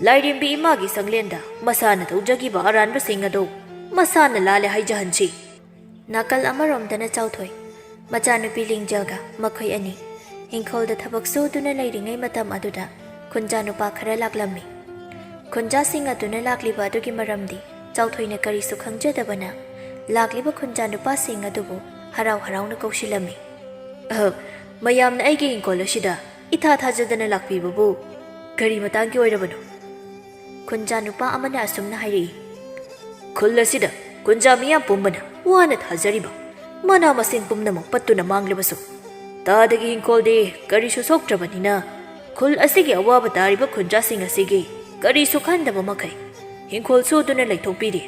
ꯂꯥꯏꯔꯦꯝꯕꯤ ꯏꯃꯥꯒꯤ ꯁꯪꯂꯦꯟꯗ ꯃꯁꯥꯅ ꯇꯧꯖꯈꯤꯕ ꯑꯔꯥꯟꯕꯁꯤꯡ ꯑꯗꯨ ꯃꯁꯥꯅ ꯂꯥꯜꯂꯦ ꯍꯥꯏꯖꯍꯟꯁꯤ꯫ ꯅꯥꯀꯜ ꯑꯃꯔꯣꯝꯗꯅ ꯆꯥꯎꯊꯣꯏ ꯃꯆꯥꯅꯨꯄꯤ ꯂꯤꯡꯖꯦꯜꯒ ꯃꯈꯣꯏ ꯑꯅꯤ ꯍꯤꯡꯈꯣꯜꯗ ꯊꯕꯛ ꯁꯨꯗꯨꯅ ꯂꯩꯔꯤꯉꯩ ꯃꯇꯝ ꯑꯗꯨꯗ ꯈꯨꯟꯖꯥ ꯅꯨꯄꯥ ꯈꯔ ꯂꯥꯛꯂꯝꯃꯤ꯫ ꯈꯨꯟꯖꯥꯁꯤꯡ ꯑꯗꯨꯅ ꯂꯥꯛꯂꯤꯕ ꯑꯗꯨꯒꯤ ꯃꯔꯝꯗꯤ ꯆꯥꯎꯊꯣꯏꯅ ꯀꯔꯤꯁꯨ ꯈꯪꯖꯗꯕꯅ ꯂꯥꯛꯂꯤꯕ ꯈꯨꯟꯖꯥ ꯅꯨꯄꯥꯁꯤꯡ ꯑꯗꯨꯕꯨ ꯍꯔꯥꯎ ꯍꯔꯥꯎꯅ ꯀꯧꯁꯤꯜꯂꯝꯃꯤ꯫ ꯃꯌꯥꯝꯅ ꯑꯩꯒꯤ ꯍꯤꯡꯈꯣꯜ ꯑꯁꯤꯗ ꯏꯊꯥ ꯊꯥꯖꯗꯅ ꯂꯥꯛꯄꯤꯕꯕꯨ ꯀꯔꯤ ꯃꯇꯥꯡꯒꯤ ꯑꯣꯏꯔꯕꯅꯣ? ꯈꯨꯟꯖꯥ ꯅꯨꯄꯥ ꯑꯃꯅ ꯑꯁꯨꯝꯅ ꯍꯥꯏꯔꯛꯏ꯫ ꯈꯨꯜ ꯑꯁꯤꯗ ꯈꯨꯟꯖꯥ ꯃꯤꯌꯥꯝ ꯄꯨꯝꯕꯅ ꯋꯥꯅ ꯊꯥꯖꯔꯤꯕ ꯃꯅꯥ ꯃꯁꯤꯡ ꯄꯨꯝꯅꯃꯛ ꯄꯠꯇꯨꯅ ꯃꯥꯡꯂꯕꯁꯨ ꯇꯥꯗꯒꯤ ꯍꯤꯡꯈꯣꯜꯗꯤ ꯀꯔꯤꯁꯨ ꯁꯣꯛꯇ꯭ꯔꯕꯅꯤꯅ ꯈꯨꯜ ꯑꯁꯤꯒꯤ ꯑꯋꯥꯕ ꯇꯥꯔꯤꯕ ꯈꯨꯟꯖꯥꯁꯤꯡ ꯑꯁꯤꯒꯤ ꯀꯔꯤꯁꯨ ꯈꯟꯗꯕ ꯃꯈꯩ ꯍꯤꯡꯈꯣꯜ ꯁꯨꯗꯨꯅ ꯂꯩꯊꯣꯛꯄꯤꯔꯤ꯫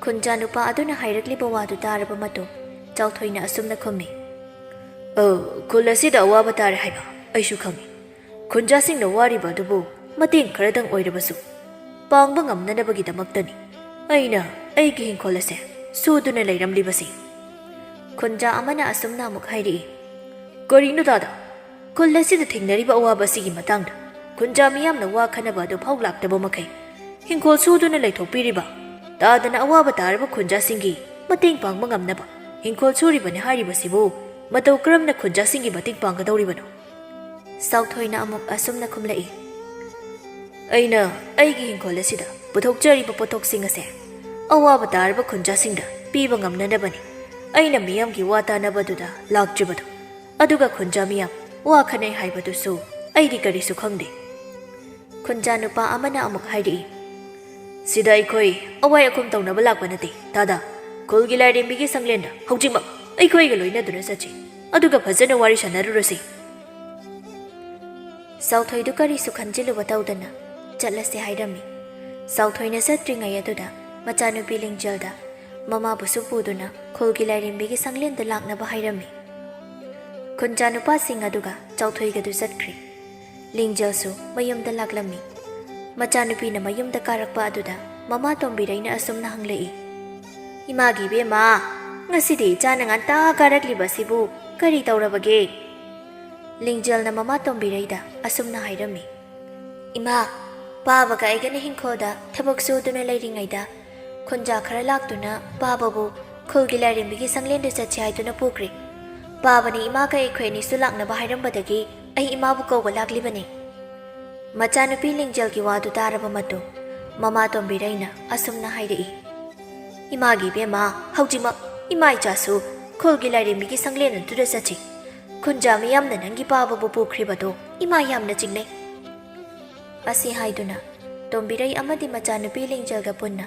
ꯈꯨꯟꯖꯥ ꯅꯨꯄꯥ ꯑꯗꯨꯅ ꯍꯥꯏꯔꯛꯂꯤꯕ ꯋꯥꯗꯨ ꯇꯥꯔꯕ ꯃꯇꯨꯡ ꯆꯥꯎꯊꯣꯏꯅ ꯑꯁꯨꯝꯅ ꯈꯨꯝꯃꯤ꯫ ꯈꯨꯜ ꯑꯁꯤꯗ ꯑꯋꯥꯕ ꯇꯥꯔꯦ ꯍꯥꯏꯕ ꯑꯩꯁꯨ ꯈꯪꯏ꯫ ꯈꯨꯟꯖꯥꯁꯤꯡꯅ ꯋꯥꯔꯤꯕ ꯑꯗꯨꯕꯨ ꯃꯇꯦꯡ ꯈꯔꯗꯪ ꯑꯣꯏꯔꯕꯁꯨ ꯄꯥꯡꯕ ꯉꯝꯅꯅꯕꯒꯤꯗꯃꯛꯇꯅꯤ ꯑꯩꯅ ꯑꯩꯒꯤ ꯍꯤꯡꯈꯣꯜ ꯑꯁꯦ ꯁꯨꯗꯨꯅ ꯂꯩꯔꯝꯂꯤꯕꯁꯤ꯫ ꯈꯨꯟꯖꯥ ꯑꯃꯅ ꯑꯁꯨꯝꯅ ꯑꯃꯨꯛ ꯍꯥꯏꯔꯛꯏ꯫ ꯀꯔꯤꯅꯣ ꯗꯥꯗꯥ? ꯈꯨꯜ ꯑꯁꯤꯗ ꯊꯦꯡꯅꯔꯤꯕ ꯑꯋꯥꯕ ꯑꯁꯤꯒꯤ ꯃꯇꯥꯡꯗ ꯈꯨꯟꯖꯥ ꯃꯤꯌꯥꯝꯅ ꯋꯥ ꯈꯟꯅꯕ ꯑꯗꯨ ꯐꯥꯎ ꯂꯥꯛꯇꯕ ꯃꯈꯩ ꯍꯤꯡꯈꯣꯜ ꯁꯨꯗꯨꯅ ꯂꯩꯊꯣꯛꯄꯤꯔꯤꯕ ꯇꯥꯗꯅ ꯑꯋꯥꯕ ꯇꯥꯔꯕ ꯈꯨꯟꯖꯥꯁꯤꯡꯒꯤ ꯃꯇꯦꯡ ꯄꯥꯡꯕ ꯉꯝꯅꯕ ꯍꯤꯡꯈꯣꯜ ꯁꯨꯔꯤꯕꯅꯤ ꯍꯥꯏꯔꯤꯕꯁꯤꯕꯨ ꯃꯇꯧ ꯀꯔꯝꯅ ꯈꯨꯟꯖꯥꯁꯤꯡꯒꯤ ꯃꯇꯦꯡ ꯄꯥꯡꯒꯗꯧꯔꯤꯕꯅꯣ? ꯆꯥꯎꯊꯣꯏꯅ ꯑꯃꯨꯛ ꯑꯁꯨꯝꯅ ꯈꯨꯝꯂꯛꯏ꯫ ꯑꯩꯅ ꯑꯩꯒꯤ ꯍꯤꯡꯈꯣꯜ ꯑꯁꯤꯗ ꯄꯨꯊꯣꯛꯆꯔꯤꯕ ꯄꯣꯠꯊꯣꯛꯁꯤꯡ ꯑꯁꯦ ꯑꯋꯥꯕ ꯇꯥꯔꯕ ꯈꯨꯟꯖꯥꯁꯤꯡꯗ ꯄꯤꯕ ꯉꯝꯅꯅꯕꯅꯤ ꯑꯩꯅ ꯃꯤꯌꯥꯝꯒꯤ ꯋꯥ ꯇꯥꯅꯕꯗꯨꯗ ꯂꯥꯛꯇ꯭ꯔꯤꯕꯗꯣ꯫ ꯑꯗꯨꯒ ꯈꯨꯟꯖꯥ ꯃꯤꯌꯥꯝ ꯋꯥ ꯈꯟꯅꯩ ꯍꯥꯏꯕꯗꯨꯁꯨ ꯑꯩꯗꯤ ꯀꯔꯤꯁꯨ ꯈꯪꯗꯦ꯫ ꯈꯨꯟꯖꯥ ꯅꯨꯄꯥ ꯑꯃꯅ ꯑꯃꯨꯛ ꯍꯥꯏꯔꯛꯏ꯫ ꯁꯤꯗ ꯑꯩꯈꯣꯏ ꯑꯋꯥꯏ ꯑꯈꯨꯝ ꯇꯧꯅꯕ ꯂꯥꯛꯄ ꯅꯠꯇꯦ ꯗꯥꯗꯥ꯫ ꯈꯨꯜꯒꯤ ꯂꯥꯏꯔꯦꯝꯕꯤꯒꯤ ꯁꯪꯂꯦꯟꯗ ꯍꯧꯖꯤꯛꯃꯛ ꯑꯩꯈꯣꯏꯒ ꯂꯣꯏꯅꯗꯨꯅ ꯆꯠꯁꯤ ꯑꯗꯨꯒ ꯐꯖꯅ ꯋꯥꯔꯤ ꯁꯥꯟꯅꯔꯨꯔꯁꯤ꯫ ꯆꯥꯎꯊꯣꯏꯗꯨ ꯀꯔꯤꯁꯨ ꯈꯟꯖꯤꯜꯂꯨꯕ ꯇꯧꯗꯅ ꯆꯠꯂꯁꯤ ꯍꯥꯏꯔꯝꯃꯤ꯫ ꯆꯥꯎꯊꯣꯏꯅ ꯆꯠꯇ꯭ꯔꯤꯉꯩ ꯑꯗꯨꯗ ꯃꯆꯥꯅꯨꯄꯤ ꯂꯤꯡꯖꯦꯜꯗ ꯃꯃꯥꯕꯨꯁꯨ ꯄꯨꯗꯨꯅ ꯈꯨꯜꯒꯤ ꯂꯥꯏꯔꯦꯝꯕꯤꯒꯤ ꯁꯪꯂꯦꯟꯗ ꯂꯥꯛꯅꯕ ꯍꯥꯏꯔꯝꯃꯤ꯫ ꯈꯨꯟꯖꯥ ꯅꯨꯄꯥꯁꯤꯡ ꯑꯗꯨꯒ ꯆꯥꯎꯊꯣꯏꯒꯗꯨ ꯆꯠꯈ꯭ꯔꯤ꯫ ꯂꯤꯡꯖꯦꯜꯁꯨ ꯃꯌꯨꯝꯗ ꯂꯥꯛꯂꯝꯃꯤ꯫ ꯃꯆꯥꯅꯨꯄꯤꯅ ꯃꯌꯨꯝꯗ ꯀꯥꯔꯛꯄ ꯑꯗꯨꯗ ꯃꯃꯥ ꯇꯣꯝꯕꯤꯔꯩꯅ ꯑꯁꯨꯝꯅ ꯍꯪꯂꯛꯏ꯫ ꯏꯃꯥꯒꯤ ꯏꯕꯦꯝꯃ, ꯉꯁꯤꯗꯤ ꯏꯆꯥꯅ ꯉꯟꯇꯥ ꯀꯥꯔꯛꯂꯤꯕꯁꯤꯕꯨ ꯀꯔꯤ ꯇꯧꯔꯕꯒꯦ? ꯂꯤꯡꯖꯦꯜꯅ ꯃꯃꯥ ꯇꯣꯝꯕꯤꯔꯩꯗ ꯑꯁꯨꯝꯅ ꯍꯥꯏꯔꯝꯃꯤ꯫ ꯏꯃꯥ, ꯄꯥꯕꯒ ꯑꯩꯒꯅ ꯍꯤꯡꯈꯣꯜꯗ ꯊꯕꯛ ꯁꯨꯗꯨꯅ ꯂꯩꯔꯤꯉꯩꯗ ꯈꯨꯟꯖꯥ ꯈꯔ ꯂꯥꯛꯇꯨꯅ ꯄꯥꯕꯕꯨ ꯈꯨꯜꯒꯤ ꯂꯥꯏꯔꯦꯝꯕꯤꯒꯤ ꯁꯪꯂꯦꯟꯗ ꯆꯠꯁꯤ ꯍꯥꯏꯗꯨꯅ ꯄꯨꯈ꯭ꯔꯦ꯫ ꯄꯥꯕꯅꯤ ꯏꯃꯥꯒ ꯑꯩꯈꯣꯏ ꯑꯅꯤꯁꯨ ꯂꯥꯛꯅꯕ ꯍꯥꯏꯔꯝꯕꯗꯒꯤ ꯑꯩ ꯏꯃꯥꯕꯨ ꯀꯧꯕ ꯂꯥꯛꯂꯤꯕꯅꯤ꯫ ꯃꯆꯥꯅꯨꯄꯤ ꯂꯤꯡꯖꯦꯜꯒꯤ ꯋꯥꯗꯨ ꯇꯥꯔꯕ ꯃꯇꯨꯡ ꯃꯃꯥ ꯇꯣꯝꯕꯤꯔꯩꯅ ꯑꯁꯨꯝꯅ ꯍꯥꯏꯔꯛꯏ꯫ ꯏꯃꯥꯒꯤ ꯏꯕꯦꯝꯃ, ꯍꯧꯖꯤꯛꯃꯛ ꯏꯃꯥ ꯏꯆꯥꯁꯨ ꯈꯨꯜꯒꯤ ꯂꯥꯏꯔꯦꯝꯕꯤꯒꯤ ꯁꯪꯂꯦꯟ ꯑꯗꯨꯗ ꯆꯠꯁꯤ꯫ ꯈꯨꯟꯖꯥ ꯃꯤꯌꯥꯝꯅ ꯅꯪꯒꯤ ꯄꯥꯕꯕꯨ ꯄꯨꯈ꯭ꯔꯤꯕꯗꯣ ꯏꯃꯥ ꯌꯥꯝꯅ ꯆꯤꯡꯅꯩ꯫ ꯑꯁꯤ ꯍꯥꯏꯗꯨꯅ ꯇꯣꯝꯕꯤꯔꯩ ꯑꯃꯗꯤ ꯃꯆꯥꯅꯨꯄꯤ ꯂꯤꯡꯖꯦꯜꯒ ꯄꯨꯟꯅ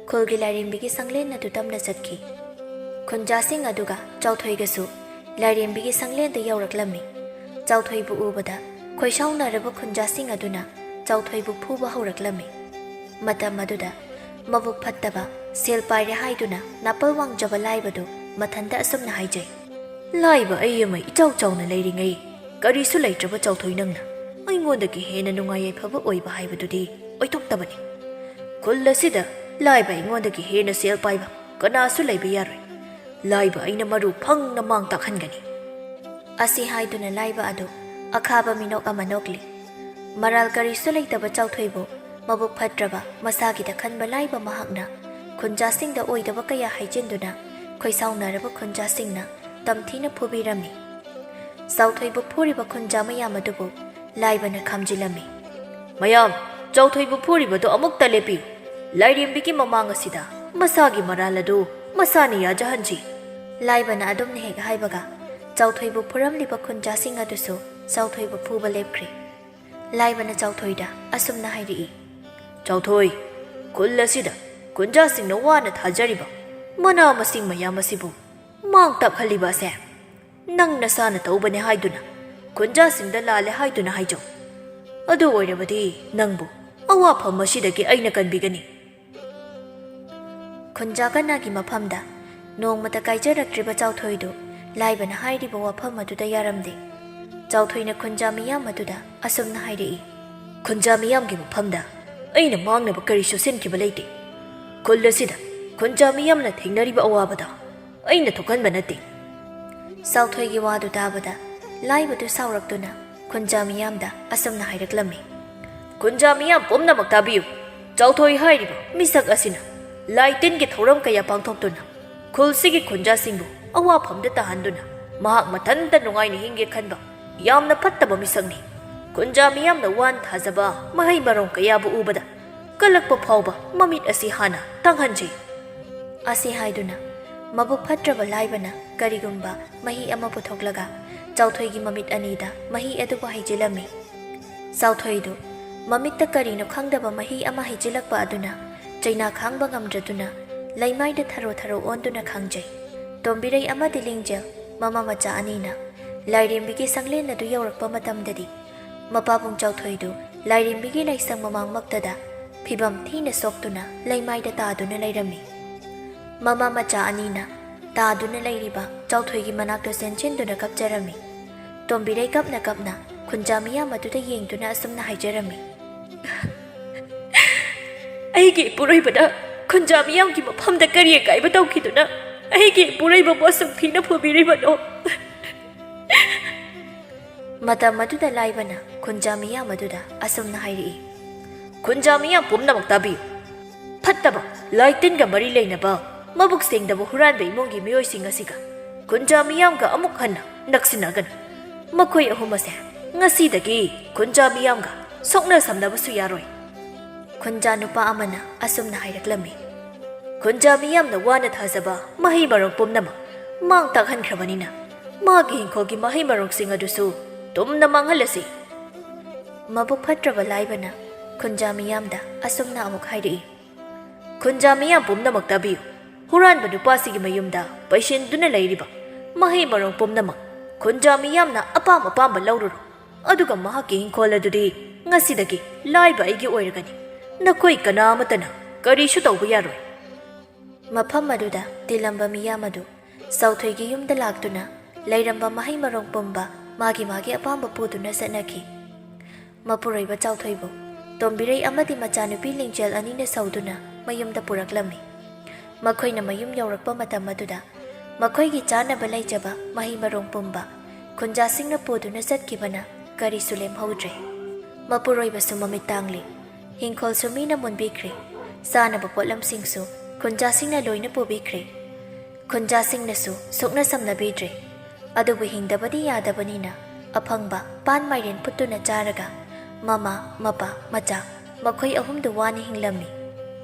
ꯈꯨꯜꯒꯤ ꯂꯥꯏꯔꯦꯝꯕꯤꯒꯤ ꯁꯪꯂꯦꯟ ꯑꯗꯨ ꯇꯝꯅ ꯆꯠꯈꯤ꯫ ꯈꯨꯟꯖꯥꯁꯤꯡ ꯑꯗꯨꯒ ꯆꯥꯎꯊꯣꯏꯒꯁꯨ ꯂꯥꯏꯔꯦꯝꯕꯤꯒꯤ ꯁꯪꯂꯦꯟꯗ ꯌꯧꯔꯛꯂꯝꯃꯤ꯫ ꯆꯥꯎꯊꯣꯏꯕꯨ ꯎꯕꯗ ꯈꯣꯏꯁꯥꯎꯅꯔꯕ ꯈꯨꯟꯖꯥꯁꯤꯡ ꯑꯗꯨꯅ ꯆꯥꯎꯊꯣꯏꯕꯨ ꯐꯨꯕ ꯍꯧꯔꯛꯂꯝꯃꯤ꯫ ꯃꯇꯝ ꯑꯗꯨꯗ ꯃꯕꯨꯛ ꯐꯠꯇꯕ ꯁꯦꯜ ꯄꯥꯏꯔꯦ ꯍꯥꯏꯗꯨꯅ ꯅꯥꯄꯜ ꯋꯥꯡꯖꯕ ꯂꯥꯏꯕꯗꯨ ꯃꯊꯟꯇ ꯑꯁꯨꯝꯅ ꯍꯥꯏꯖꯩ꯫ ꯂꯥꯏꯕ ꯑꯩ ꯑꯃ ꯏꯆꯥꯎ ꯆꯥꯎꯅ ꯂꯩꯔꯤꯉꯩ ꯀꯔꯤꯁꯨ ꯂꯩꯇ꯭ꯔꯕ ꯆꯥꯎꯊꯣꯏ ꯅꯪꯅ ꯑꯩꯉꯣꯟꯗꯒꯤ ꯍꯦꯟꯅ ꯅꯨꯡꯉꯥꯏ ꯌꯥꯏꯐꯕ ꯑꯣꯏꯕ ꯍꯥꯏꯕꯗꯨꯗꯤ ꯑꯣꯏꯊꯣꯛꯇꯕꯅꯤ꯫ ꯈꯨꯜ ꯑꯁꯤꯗ ꯂꯥꯏꯕ ꯑꯩꯉꯣꯟꯗꯒꯤ ꯍꯦꯟꯅ ꯁꯦꯜ ꯄꯥꯏꯕ ꯀꯅꯥꯁꯨ ꯂꯩꯕ ꯌꯥꯔꯣꯏ꯫ ꯂꯥꯏꯕ ꯑꯩꯅ ꯃꯔꯨ ꯐꯪꯅ ꯃꯥꯡ ꯇꯥꯛꯍꯟꯒꯅꯤ꯫ ꯑꯁꯤ ꯍꯥꯏꯗꯨꯅ ꯂꯥꯏꯕ ꯑꯗꯨ ꯑꯈꯥꯕ ꯃꯤꯅꯣꯛ ꯑꯃ ꯅꯣꯛꯂꯤ꯫ ꯃꯔꯥꯜ ꯀꯔꯤꯁꯨ ꯂꯩꯇꯕ ꯆꯥꯎꯊꯣꯏꯕꯨ ꯃꯕꯨꯛ ꯐꯠꯇ꯭ꯔꯕ ꯃꯁꯥꯒꯤꯗ ꯈꯟꯕ ꯂꯥꯏꯕ ꯃꯍꯥꯛꯅ ꯈꯨꯟꯖꯥꯁꯤꯡꯗ ꯑꯣꯏꯗꯕ ꯀꯌꯥ ꯍꯥꯏꯖꯤꯟꯗꯨꯅ ꯈꯣꯏꯁꯥꯎꯅꯔꯕ ꯈꯨꯟꯖꯥꯁꯤꯡꯅ ꯇꯝꯊꯤꯅ ꯐꯨꯕꯤꯔꯝꯃꯤ꯫ ꯆꯥꯎꯊꯣꯏꯕꯨ ꯐꯨꯔꯤꯕ ꯈꯨꯟꯖꯥ ꯃꯌꯥꯝ ꯑꯗꯨꯕꯨ ꯂꯥꯏꯕꯅ ꯈꯥꯝꯖꯤꯜꯂꯝꯃꯤ꯫ ꯃꯌꯥꯝ, ꯆꯥꯎꯊꯣꯏꯕꯨ ꯐꯨꯔꯤꯕꯗꯨ ꯑꯃꯨꯛꯇ ꯂꯦꯞꯄꯤꯌꯨ꯫ ꯂꯥꯏꯔꯦꯝꯕꯤꯒꯤ ꯃꯃꯥꯡ ꯑꯁꯤꯗ ꯃꯁꯥꯒꯤ ꯃꯔꯥꯜ ꯑꯗꯨ ꯃꯁꯥꯅ ꯌꯥꯖꯍꯟꯁꯤ꯫ ꯂꯥꯏꯕꯅ ꯑꯗꯨꯝꯅ ꯍꯦꯛ ꯍꯥꯏꯕꯒ ꯆꯥꯎꯊꯣꯏꯕꯨ ꯐꯨꯔꯝꯂꯤꯕ ꯈꯨꯟꯖꯥꯁꯤꯡ ꯑꯗꯨꯁꯨ ꯆꯥꯎꯊꯣꯏꯕꯨ ꯐꯨꯕ ꯂꯦꯞꯈ꯭ꯔꯦ꯫ ꯂꯥꯏꯕꯅ ꯆꯥꯎꯊꯣꯏꯗ ꯑꯁꯨꯝꯅ ꯍꯥꯏꯔꯛꯏ꯫ ꯆꯥꯎꯊꯣꯏ, ꯈꯨꯜ ꯑꯁꯤꯗ ꯈꯨꯟꯖꯥꯁꯤꯡꯅ ꯋꯥꯅ ꯊꯥꯖꯔꯤꯕ ꯃꯅꯥ ꯃꯁꯤꯡ ꯃꯌꯥꯝ ꯑꯁꯤꯕꯨ ꯃꯥꯡ ꯇꯥꯛꯍꯜꯂꯤꯕ ꯑꯁꯦ ꯅꯪ ꯅꯁꯥꯅ ꯇꯧꯕꯅꯦ ꯍꯥꯏꯗꯨꯅ ꯈꯨꯟꯖꯥꯁꯤꯡꯗ ꯂꯥꯜꯂꯦ ꯍꯥꯏꯗꯨꯅ ꯍꯥꯏꯖꯧ꯫ ꯑꯗꯨ ꯑꯣꯏꯔꯕꯗꯤ ꯅꯪꯕꯨ ꯑꯋꯥꯐꯝ ꯑꯁꯤꯗꯒꯤ ꯑꯩꯅ ꯀꯟꯕꯤꯒꯅꯤ꯫ ꯈꯨꯟꯖꯥ ꯀꯅꯥꯒꯤ ꯃꯐꯝꯗ ꯅꯣꯡꯃꯇ ꯀꯥꯏꯖꯔꯛꯇ꯭ꯔꯤꯕ ꯆꯥꯎꯊꯣꯏꯗꯨ ꯂꯥꯏꯕꯅ ꯍꯥꯏꯔꯤꯕ ꯋꯥꯐꯝ ꯑꯗꯨꯗ ꯌꯥꯔꯝꯗꯦ꯫ ꯆꯥꯎꯊꯣꯏꯅ ꯈꯨꯟꯖꯥ ꯃꯤꯌꯥꯝ ꯑꯗꯨꯗ ꯑꯁꯨꯝꯅ ꯍꯥꯏꯔꯛꯏ꯫ ꯈꯨꯟꯖꯥ ꯃꯤꯌꯥꯝꯒꯤ ꯃꯐꯝꯗ ꯑꯩꯅ ꯃꯥꯡꯅꯕ ꯀꯔꯤꯁꯨ ꯁꯤꯟꯈꯤꯕ ꯂꯩꯇꯦ꯫ ꯈꯨꯜ ꯑꯁꯤꯗ ꯈꯨꯟꯖꯥ ꯃꯤꯌꯥꯝꯅ ꯊꯦꯡꯅꯔꯤꯕ ꯑꯋꯥꯕꯗ ꯑꯩꯅ ꯊꯣꯛꯍꯟꯕ ꯅꯠꯇꯦ꯫ ꯆꯥꯎꯊꯣꯏꯒꯤ ꯋꯥꯗꯨ ꯇꯥꯕꯗ ꯂꯥꯏꯕꯗꯨ ꯁꯥꯎꯔꯛꯇꯨꯅ ꯈꯨꯟꯖꯥ ꯃꯤꯌꯥꯝꯗ ꯑꯁꯨꯝꯅ ꯍꯥꯏꯔꯛꯂꯝꯃꯤ꯫ ꯈꯨꯟꯖꯥ ꯃꯤꯌꯥꯝ ꯄꯨꯝꯅꯃꯛ ꯇꯥꯕꯤꯌꯨ꯫ ꯆꯥꯎꯊꯣꯏ ꯍꯥꯏꯔꯤꯕ ꯃꯤꯁꯛ ꯑꯁꯤꯅ ꯂꯥꯏ ꯇꯤꯟꯒꯤ ꯊꯧꯔꯝ ꯀꯌꯥ ꯄꯥꯡꯊꯣꯛꯇꯨꯅ ꯈꯨꯜꯁꯤꯒꯤ ꯈꯨꯟꯖꯥꯁꯤꯡꯕꯨ ꯑꯋꯥꯐꯝꯗ ꯇꯥꯍꯟꯗꯨꯅ ꯃꯍꯥꯛ ꯃꯊꯟꯇ ꯅꯨꯡꯉꯥꯏꯅ ꯍꯤꯡꯒꯦ ꯈꯟꯕ ꯌꯥꯝꯅ ꯐꯠꯇꯕ ꯃꯤꯁꯛꯅꯤ꯫ ꯈꯨꯟꯖꯥ ꯃꯤꯌꯥꯝꯅ ꯋꯥꯟ ꯊꯥꯖꯕ ꯃꯍꯩ ꯃꯔꯣꯡ ꯀꯌꯥꯕꯨ ꯎꯕꯗ ꯀꯜꯂꯛꯄ ꯐꯥꯎꯕ ꯃꯃꯤꯠ ꯑꯁꯤ ꯍꯥꯟꯅ ꯇꯥꯡꯍꯟꯖꯩ꯫ ꯑꯁꯤ ꯍꯥꯏꯗꯨꯅ ꯃꯕꯨꯛ ꯐꯠꯇ꯭ꯔꯕ ꯂꯥꯏꯕꯅ ꯀꯔꯤꯒꯨꯝꯕ ꯃꯍꯤ ꯑꯃ ꯄꯨꯊꯣꯛꯂꯒ ꯆꯥꯎꯊꯣꯏꯒꯤ ꯃꯃꯤꯠ ꯑꯅꯤꯗ ꯃꯍꯤ ꯑꯗꯨꯕꯨ ꯍꯩꯖꯤꯜꯂꯝꯃꯤ꯫ ꯆꯥꯎꯊꯣꯏꯗꯨ ꯃꯃꯤꯠꯇ ꯀꯔꯤꯅꯣ ꯈꯪꯗꯕ ꯃꯍꯤ ꯑꯃ ꯍꯩꯖꯤꯜꯂꯛꯄ ꯑꯗꯨꯅ ꯆꯩꯅꯥ ꯈꯥꯡꯕ ꯉꯝꯗ꯭ꯔꯗꯨꯅ ꯂꯩꯃꯥꯏꯗ ꯊꯔꯣ ꯊꯔꯣ ꯑꯣꯟꯗꯨꯅ ꯈꯥꯡꯖꯩ꯫ ꯇꯣꯝꯕꯤꯔꯩ ꯑꯃꯗꯤ ꯂꯤꯡꯖꯦꯜ ꯃꯃꯥ ꯃꯆꯥ ꯑꯅꯤꯅ ꯂꯥꯏꯔꯦꯝꯕꯤꯒꯤ ꯁꯪꯂꯦꯟ ꯑꯗꯨ ꯌꯧꯔꯛꯄ ꯃꯇꯝꯗꯗꯤ ꯃꯄꯥꯕꯨꯡ ꯆꯥꯎꯊꯣꯏꯗꯨ ꯂꯥꯏꯔꯦꯝꯕꯤꯒꯤ ꯂꯥꯏꯁꯪ ꯃꯃꯥꯡꯃꯛꯇꯗ ꯐꯤꯕꯝ ꯊꯤꯅ ꯁꯣꯛꯇꯨꯅ ꯂꯩꯃꯥꯏꯗ ꯇꯥꯗꯨꯅ ꯂꯩꯔꯝꯃꯤ꯫ ꯃꯃꯥ ꯃꯆꯥ ꯑꯅꯤꯅ ꯇꯥꯗꯨꯅ ꯂꯩꯔꯤꯕ ꯆꯥꯎꯊꯣꯏꯒꯤ ꯃꯅꯥꯛꯇ ꯆꯦꯟꯁꯤꯟꯗꯨꯅ ꯀꯞꯆꯔꯝꯃꯤ꯫ ꯇꯣꯝꯕꯤꯔꯩ ꯀꯞꯅ ꯀꯞꯅ ꯈꯨꯟꯖꯥ ꯃꯤꯌꯥꯝ ꯑꯗꯨꯗ ꯌꯦꯡꯗꯨꯅ ꯑꯁꯨꯝꯅ ꯍꯥꯏꯖꯔꯝꯃꯤ꯫ ꯑꯩꯒꯤ ꯏꯄꯨꯔꯣꯏꯕꯗ ꯈꯨꯟꯖꯥ ꯃꯤꯌꯥꯝꯒꯤ ꯃꯐꯝꯗ ꯀꯔꯤ ꯑꯀꯥꯏꯕ ꯇꯧꯈꯤꯗꯨꯅ ꯑꯩꯒꯤ ꯏꯄꯨꯔꯣꯏꯕꯕꯨ ꯑꯁꯨꯛ ꯊꯤꯅ ꯐꯨꯕꯤꯔꯤꯕꯅꯣ? ꯃꯇꯝ ꯑꯗꯨꯗ ꯂꯥꯏꯕꯅ ꯈꯨꯟꯖꯥ ꯃꯤꯌꯥꯝ ꯑꯗꯨꯗ ꯑꯁꯨꯝꯅ ꯍꯥꯏꯔꯛꯏ꯫ ꯈꯨꯟꯖꯥ ꯃꯤꯌꯥꯝ ꯄꯨꯝꯅꯃꯛ ꯇꯥꯕꯤꯌꯨ꯫ ꯐꯠꯇꯕ ꯂꯥꯏ ꯇꯤꯟꯒ ꯃꯔꯤ ꯂꯩꯅꯕ ꯃꯕꯨꯛ ꯁꯦꯡꯗꯕ ꯍꯨꯔꯥꯟꯕ ꯏꯃꯨꯡꯒꯤ ꯃꯤꯑꯣꯏꯁꯤꯡ ꯑꯁꯤꯒ ꯈꯨꯟꯖꯥ ꯃꯤꯌꯥꯝꯒ ꯑꯃꯨꯛ ꯍꯟꯅ ꯅꯛꯁꯤꯟꯅꯒꯅꯨ꯫ ꯃꯈꯣꯏ ꯑꯍꯨꯝ ꯑꯁꯦ ꯉꯁꯤꯗꯒꯤ ꯈꯨꯟꯖꯥ ꯃꯤꯌꯥꯝꯒ ꯁꯣꯛꯅ ꯁꯝꯅꯕꯁꯨ ꯌꯥꯔꯣꯏ꯫ ꯈꯨꯟꯖꯥ ꯅꯨꯄꯥ ꯑꯃꯅ ꯑꯁꯨꯝꯅ ꯍꯥꯏꯔꯛꯂꯝꯃꯤ꯫ ꯈꯨꯟꯖꯥ ꯃꯤꯌꯥꯝꯅ ꯋꯥꯅ ꯊꯥꯖꯕ ꯃꯍꯩ ꯃꯔꯣꯡ ꯄꯨꯝꯅꯃꯛ ꯃꯥꯡ ꯇꯥꯛꯍꯟꯈ꯭ꯔꯕꯅꯤꯅ ꯃꯥꯒꯤ ꯍꯤꯡꯈꯣꯜꯒꯤ ꯃꯍꯩ ꯃꯔꯣꯡꯁꯤꯡ ꯑꯗꯨꯁꯨ ꯇꯨꯝꯅ ꯃꯥꯡꯍꯜꯂꯁꯤ꯫ ꯃꯕꯨꯛ ꯐꯠꯇ꯭ꯔꯕ ꯂꯥꯏꯕꯅ ꯈꯨꯟꯖꯥ ꯃꯤꯌꯥꯝꯗ ꯑꯁꯨꯝꯅ ꯑꯃꯨꯛ ꯍꯥꯏꯔꯛꯏ꯫ ꯈꯨꯟꯖꯥ ꯃꯤꯌꯥꯝ ꯄꯨꯝꯅꯃꯛ ꯇꯥꯕꯤꯌꯨ꯫ ꯍꯨꯔꯥꯟꯕ ꯅꯨꯄꯥꯁꯤꯒꯤ ꯃꯌꯨꯝꯗ ꯄꯩꯁꯤꯟꯗꯨꯅ ꯂꯩꯔꯤꯕ ꯃꯍꯩ ꯃꯔꯣꯡ ꯄꯨꯝꯅꯃꯛ ꯈꯨꯟꯖꯥ ꯃꯤꯌꯥꯝꯅ ꯑꯄꯥꯝ ꯑꯄꯥꯝꯕ ꯂꯧꯔꯨꯔꯣ꯫ ꯑꯗꯨꯒ ꯃꯍꯥꯛꯀꯤ ꯍꯤꯡꯈꯣꯜ ꯑꯗꯨꯗꯤ ꯉꯁꯤꯗꯒꯤ ꯂꯥꯏꯕ ꯑꯩꯒꯤ ꯑꯣꯏꯔꯒꯅꯤ꯫ ꯅꯈꯣꯏ ꯀꯅꯥꯃꯠꯇꯅ ꯀꯔꯤꯁꯨ ꯇꯧꯕ ꯌꯥꯔꯣꯏ꯫ ꯃꯐꯝ ꯑꯗꯨꯗ ꯇꯤꯜꯂꯝꯕ ꯃꯤꯌꯥꯝ ꯑꯗꯨ ꯆꯥꯎꯊꯣꯏꯒꯤ ꯌꯨꯝꯗ ꯂꯥꯛꯇꯨꯅ ꯂꯩꯔꯝꯕ ꯃꯍꯩ ꯃꯔꯣꯡ ꯄꯨꯝꯕ ꯃꯥꯒꯤ ꯑꯄꯥꯝꯕ ꯄꯨꯗꯨꯅ ꯆꯠꯅꯈꯤ꯫ ꯃꯄꯨꯔꯣꯏꯕ ꯆꯥꯎꯊꯣꯏꯕꯨ ꯇꯣꯝꯕꯤꯔꯩ ꯑꯃꯗꯤ ꯃꯆꯥꯅꯨꯄꯤ ꯂꯤꯡꯖꯦꯜ ꯑꯅꯤꯅ ꯁꯧꯗꯨꯅ ꯃꯌꯨꯝꯗ ꯄꯨꯔꯛꯂꯝꯃꯤ꯫ ꯃꯈꯣꯏꯅ ꯃꯌꯨꯝ ꯌꯧꯔꯛꯄ ꯃꯇꯝ ꯑꯗꯨꯗ ꯃꯈꯣꯏꯒꯤ ꯆꯥꯅꯕ ꯂꯩꯖꯕ ꯃꯍꯩ ꯃꯔꯣꯡ ꯄꯨꯝꯕ ꯈꯨꯟꯖꯥꯁꯤꯡꯅ ꯄꯨꯗꯨꯅ ꯆꯠꯈꯤꯕꯅ ꯀꯔꯤꯁꯨ ꯂꯦꯝꯍꯧꯗ꯭ꯔꯦ꯫ ꯃꯄꯨꯔꯣꯏꯕꯁꯨ ꯃꯃꯤꯠ ꯇꯥꯡꯂꯤ꯫ ꯍꯤꯡꯈꯣꯜꯁꯨ ꯃꯤꯅ ꯃꯨꯟꯕꯤꯈ꯭ꯔꯦ꯫ ꯆꯥꯅꯕ ꯄꯣꯠꯂꯝꯁꯤꯡꯁꯨ ꯈꯨꯟꯖꯥꯁꯤꯡꯅ ꯂꯣꯏꯅ ꯄꯨꯕꯤꯈ꯭ꯔꯦ꯫ ꯈꯨꯟꯖꯥꯁꯤꯡꯅꯁꯨ ꯁꯣꯛꯅ ꯃꯃꯥ ꯃꯄꯥ ꯃꯆꯥ ꯃꯈꯣꯏ ꯑꯍꯨꯝꯗꯨ ꯋꯥꯅ ꯍꯤꯡꯂꯝꯃꯤ꯫